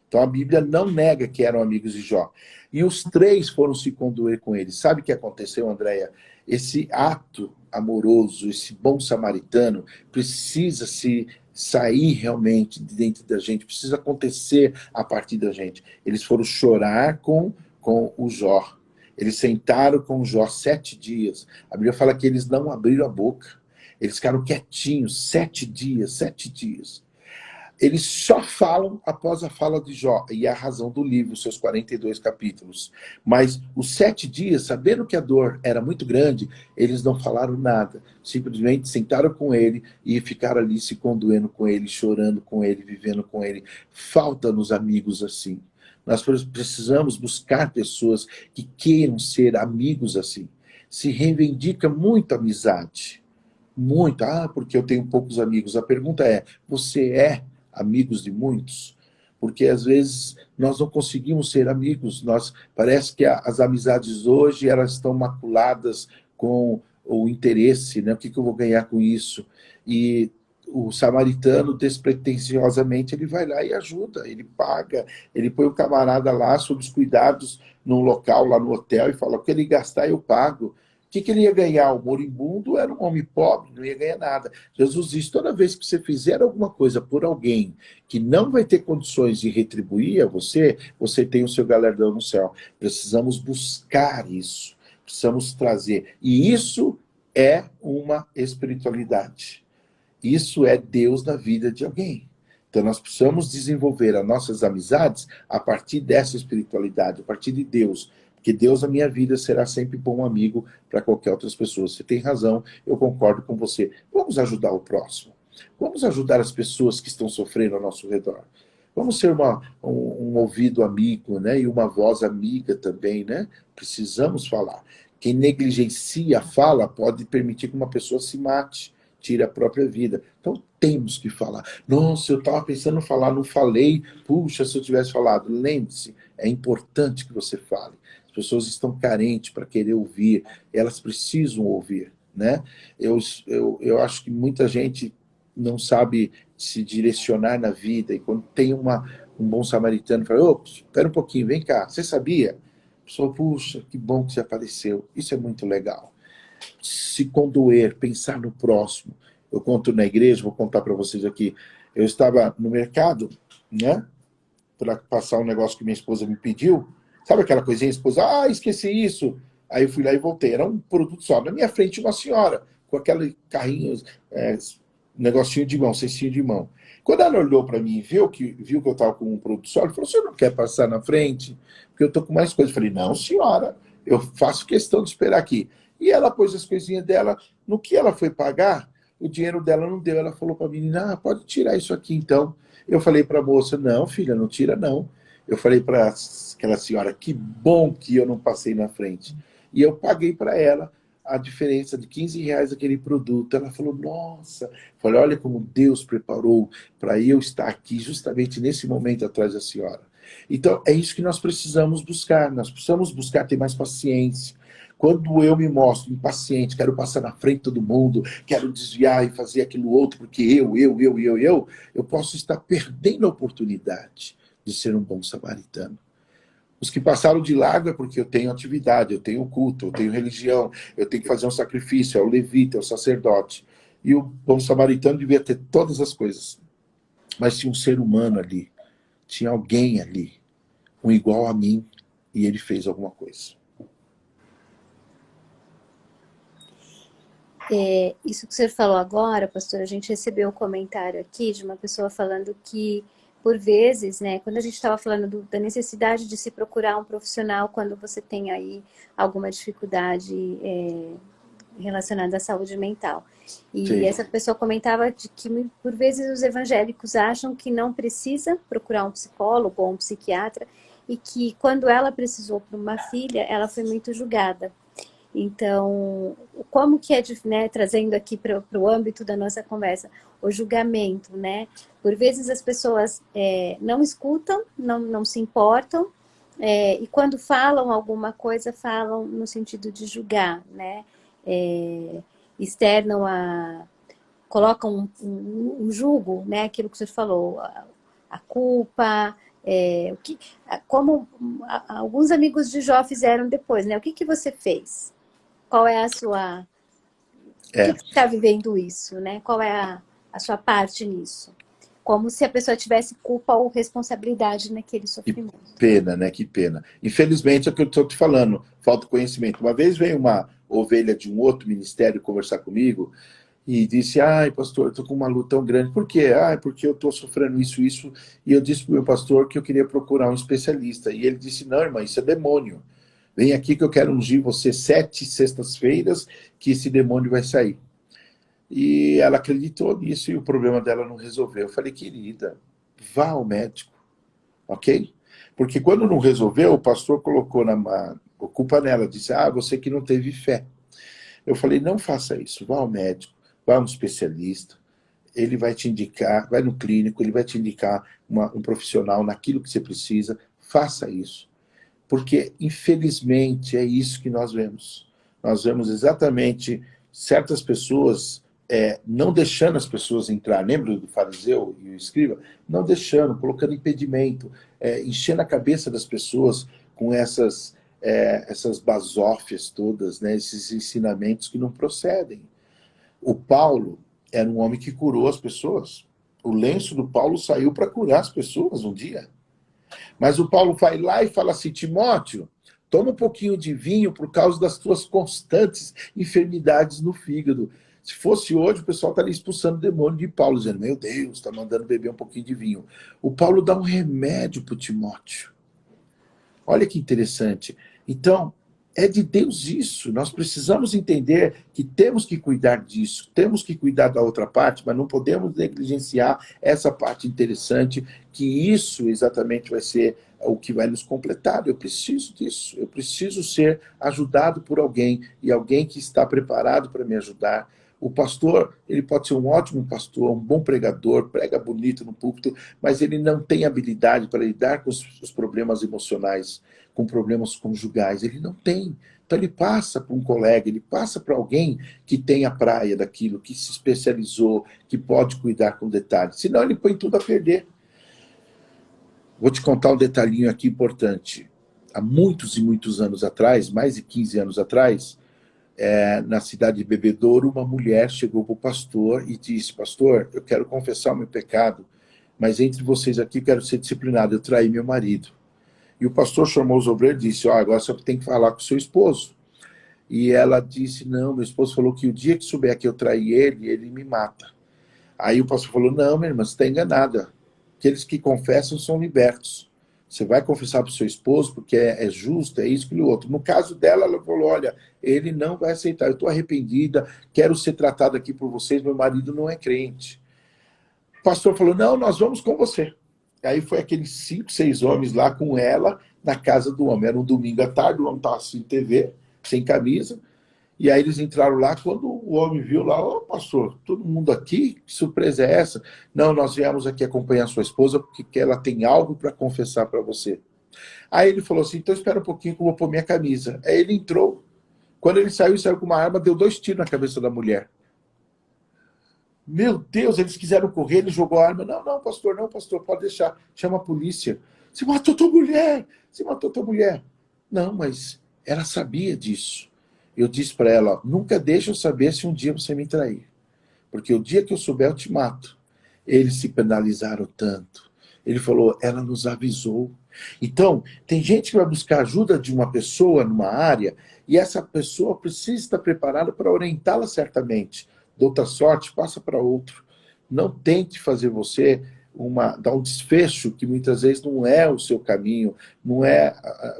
Então a Bíblia não nega que eram amigos de Jó. E os três foram se condoer com ele. Sabe o que aconteceu, Andréia? Esse ato amoroso, esse bom samaritano, precisa se sair realmente de dentro da gente, precisa acontecer a partir da gente. Eles foram chorar com o Jó. Eles sentaram com o Jó 7 dias. A Bíblia fala que eles não abriram a boca. Eles ficaram quietinhos 7 dias, 7 dias. Eles só falam após a fala de Jó, e é a razão do livro, seus 42 capítulos. Mas os 7 dias, sabendo que a dor era muito grande, eles não falaram nada. Simplesmente sentaram com ele e ficaram ali se condoendo com ele, chorando com ele, vivendo com ele. Falta-nos amigos assim. Nós precisamos buscar pessoas que queiram ser amigos assim. Se reivindica muito a amizade. Muito. Porque eu tenho poucos amigos. A pergunta é, você é amigos de muitos? Porque às vezes nós não conseguimos ser amigos. Parece que as amizades hoje elas estão maculadas com o interesse, né? O que eu vou ganhar com isso? E o samaritano, despretensiosamente, ele vai lá e ajuda, ele paga, ele põe o camarada lá sob os cuidados num local, lá no hotel, e fala, o que ele gastar eu pago. O que ele ia ganhar? O moribundo era um homem pobre, não ia ganhar nada. Jesus diz, toda vez que você fizer alguma coisa por alguém que não vai ter condições de retribuir a você, você tem o seu galardão no céu. Precisamos buscar isso, precisamos trazer. E isso é uma espiritualidade. Isso é Deus na vida de alguém. Então nós precisamos desenvolver as nossas amizades a partir dessa espiritualidade, a partir de Deus. Porque Deus na minha vida será sempre bom amigo para qualquer outra pessoa. Você tem razão, eu concordo com você. Vamos ajudar o próximo. Vamos ajudar as pessoas que estão sofrendo ao nosso redor. Vamos ser um ouvido amigo, né? E uma voz amiga também, né? Precisamos falar. Quem negligencia a fala pode permitir que uma pessoa se mate, tire a própria vida. Então temos que falar. Nossa, eu estava pensando em falar, não falei. Puxa, se eu tivesse falado. Lembre-se, é importante que você fale. As pessoas estão carentes para querer ouvir. Elas precisam ouvir, né? Eu acho que muita gente não sabe se direcionar na vida. E quando tem um bom samaritano, fala, opa, espera um pouquinho, vem cá. Você sabia? A pessoa, puxa, que bom que você apareceu. Isso é muito legal. Se condoer, pensar no próximo. Eu conto na igreja, vou contar para vocês aqui. Eu estava no mercado, né, para passar um negócio que minha esposa me pediu, Sabe aquela coisinha, esposa? Ah, esqueci isso. Aí eu fui lá e voltei. Era um produto só. Na minha frente, uma senhora, com aquele carrinho, negocinho de mão, cestinho de mão. Quando ela olhou para mim e viu que eu estava com um produto só, ela falou, você não quer passar na frente? Porque eu estou com mais coisas. Eu falei, não, senhora, eu faço questão de esperar aqui. E ela pôs as coisinhas dela. No que ela foi pagar, o dinheiro dela não deu. Ela falou para a menina, pode tirar isso aqui então. Eu falei para a moça, não, filha, não tira não. Eu falei para aquela senhora, que bom que eu não passei na frente. E eu paguei para ela a diferença de R$ 15 daquele produto. Ela falou, nossa. Eu falei, olha como Deus preparou para eu estar aqui justamente nesse momento atrás da senhora. Então, é isso que nós precisamos buscar. Nós precisamos buscar ter mais paciência. Quando eu me mostro impaciente, quero passar na frente de todo mundo, quero desviar e fazer aquilo outro, porque eu posso estar perdendo a oportunidade de ser um bom samaritano. Os que passaram de largo é porque eu tenho atividade, eu tenho culto, eu tenho religião, eu tenho que fazer um sacrifício, é o levita, é o sacerdote. E o bom samaritano devia ter todas as coisas. Mas tinha um ser humano ali, tinha alguém ali, um igual a mim, e ele fez alguma coisa. Isso que você falou agora, pastor, a gente recebeu um comentário aqui de uma pessoa falando que, por vezes, né, quando a gente estava falando da necessidade de se procurar um profissional quando você tem aí alguma dificuldade relacionada à saúde mental. E Sim. essa pessoa comentava de que, por vezes, os evangélicos acham que não precisa procurar um psicólogo ou um psiquiatra e que, quando ela precisou para uma filha, ela foi muito julgada. Então, como que é, né, trazendo aqui para o âmbito da nossa conversa, o julgamento, né? Por vezes as pessoas não escutam, não se importam, e quando falam alguma coisa, falam no sentido de julgar, né? Externam colocam um julgo, né? Aquilo que você falou, a culpa, como alguns amigos de Jó fizeram depois, né? O que você fez? Qual é a sua... Por que você está vivendo isso, né? Qual é a sua parte nisso? Como se a pessoa tivesse culpa ou responsabilidade naquele sofrimento. Que pena, né? Que pena. Infelizmente, é o que eu estou te falando, falta conhecimento. Uma vez veio uma ovelha de um outro ministério conversar comigo e disse, ai, pastor, eu estou com uma luta tão grande. Por quê? Porque eu estou sofrendo isso. E eu disse para o meu pastor que eu queria procurar um especialista. E ele disse, não, irmã, isso é demônio. Vem aqui que eu quero ungir você 7 sextas-feiras que esse demônio vai sair. E ela acreditou nisso e o problema dela não resolveu. Eu falei, querida, vá ao médico, ok? Porque quando não resolveu, o pastor colocou a culpa nela, disse, você que não teve fé. Eu falei, não faça isso, vá ao médico, vá a um especialista, ele vai te indicar, vai no clínico, ele vai te indicar um profissional naquilo que você precisa, faça isso. Porque, infelizmente, é isso que nós vemos. Nós vemos exatamente certas pessoas não deixando as pessoas entrar. Lembra do fariseu e o escriba? Não deixando, colocando impedimento, enchendo a cabeça das pessoas com essas basófias todas, né? Esses ensinamentos que não procedem. O Paulo era um homem que curou as pessoas. O lenço do Paulo saiu para curar as pessoas um dia. Mas o Paulo vai lá e fala assim, Timóteo, toma um pouquinho de vinho por causa das tuas constantes enfermidades no fígado. Se fosse hoje, o pessoal estaria expulsando o demônio de Paulo, dizendo, meu Deus, está mandando beber um pouquinho de vinho. O Paulo dá um remédio para o Timóteo. Olha que interessante. Então, é de Deus isso. Nós precisamos entender que temos que cuidar disso, temos que cuidar da outra parte, mas não podemos negligenciar essa parte interessante, que isso exatamente vai ser o que vai nos completar. Eu preciso disso, eu preciso ser ajudado por alguém, e alguém que está preparado para me ajudar. O pastor, ele pode ser um ótimo pastor, um bom pregador, prega bonito no púlpito, mas ele não tem habilidade para lidar com os problemas emocionais, com problemas conjugais, ele não tem. Então ele passa para um colega, ele passa para alguém que tem a praia daquilo, que se especializou, que pode cuidar com detalhes. Senão ele põe tudo a perder. Vou te contar um detalhinho aqui importante. Há muitos e muitos anos atrás, mais de 15 anos atrás, na cidade de Bebedouro, uma mulher chegou para o pastor e disse, pastor, eu quero confessar o meu pecado, mas entre vocês aqui eu quero ser disciplinado, eu traí meu marido. E o pastor chamou os obreiros e disse, ó, agora você tem que falar com o seu esposo. E ela disse, não, meu esposo falou que o dia que souber que eu traí ele, ele me mata. Aí o pastor falou, não, minha irmã, você está enganada. Aqueles que confessam são libertos. Você vai confessar para o seu esposo porque é justo, é isso, aquilo outro. No caso dela, ela falou, olha, ele não vai aceitar, eu estou arrependida, quero ser tratada aqui por vocês, meu marido não é crente. O pastor falou, não, nós vamos com você. Aí foi aqueles 5, 6 homens lá com ela na casa do homem. Era um domingo à tarde, o homem estava sem TV, sem camisa. E aí eles entraram lá, quando o homem viu lá, ô pastor, todo mundo aqui? Que surpresa é essa? Não, nós viemos aqui acompanhar sua esposa porque ela tem algo para confessar para você. Aí ele falou assim, então espera um pouquinho que eu vou pôr minha camisa. Aí ele entrou. Quando ele saiu com uma arma, deu 2 tiros na cabeça da mulher. Meu Deus, eles quiseram correr, ele jogou a arma. Não, pastor, pode deixar. Chama a polícia. Você matou tua mulher! Você matou tua mulher! Não, mas ela sabia disso. Eu disse para ela, nunca deixe eu saber se um dia você me trair. Porque o dia que eu souber, eu te mato. Eles se penalizaram tanto. Ele falou, ela nos avisou. Então, tem gente que vai buscar ajuda de uma pessoa numa área e essa pessoa precisa estar preparada para orientá-la certamente. De outra sorte, passa para outro. Não tente fazer você dar um desfecho que muitas vezes não é o seu caminho,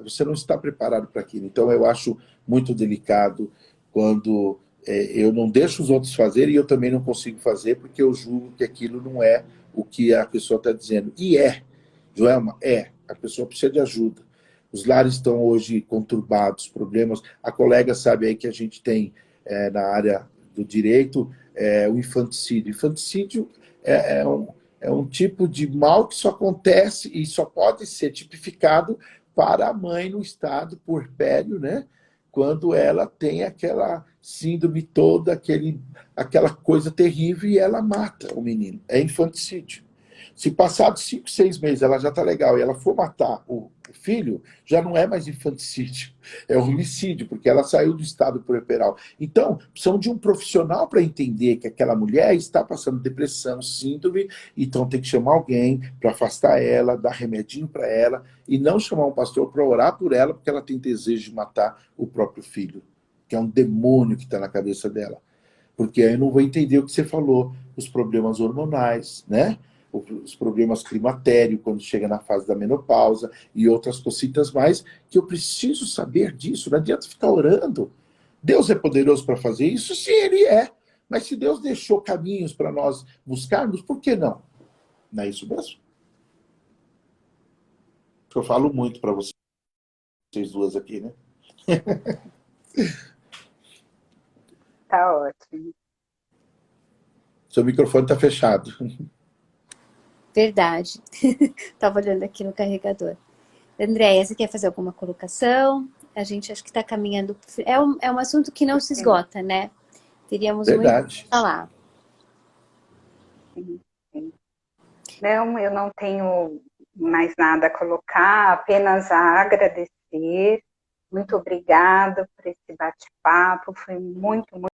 você não está preparado para aquilo. Então, eu acho muito delicado quando eu não deixo os outros fazerem e eu também não consigo fazer porque eu julgo que aquilo não é o que a pessoa está dizendo. E Joelma, a pessoa precisa de ajuda. Os lares estão hoje conturbados, problemas. A colega sabe aí que a gente tem na área do direito o infanticídio. Infanticídio é um tipo de mal que só acontece e só pode ser tipificado para a mãe no estado puerpério, né? Quando ela tem aquela síndrome toda, aquela coisa terrível e ela mata o menino. É infanticídio. Se passados 5, 6 meses ela já está legal e ela for matar o filho, já não é mais infanticídio, é homicídio, porque ela saiu do estado puerperal. Então, precisam de um profissional para entender que aquela mulher está passando depressão, síndrome, então tem que chamar alguém para afastar ela, dar remedinho para ela, e não chamar um pastor para orar por ela, porque ela tem desejo de matar o próprio filho, que é um demônio que está na cabeça dela. Porque aí eu não vou entender o que você falou, os problemas hormonais, né? Os problemas climatérios, quando chega na fase da menopausa, e outras cositas mais, que eu preciso saber disso, não adianta ficar orando. Deus é poderoso para fazer isso? Sim, Ele é. Mas se Deus deixou caminhos para nós buscarmos, por que não? Não é isso mesmo? Eu falo muito para vocês duas aqui, né? Tá ótimo. Seu microfone está fechado. Verdade. Estava olhando aqui no carregador. Andréia, você quer fazer alguma colocação? A gente acho que está caminhando. É um assunto que não se esgota, né? Teríamos muito Verdade. para falar. Sim. Não, eu não tenho mais nada a colocar, apenas a agradecer. Muito obrigada por esse bate-papo, foi muito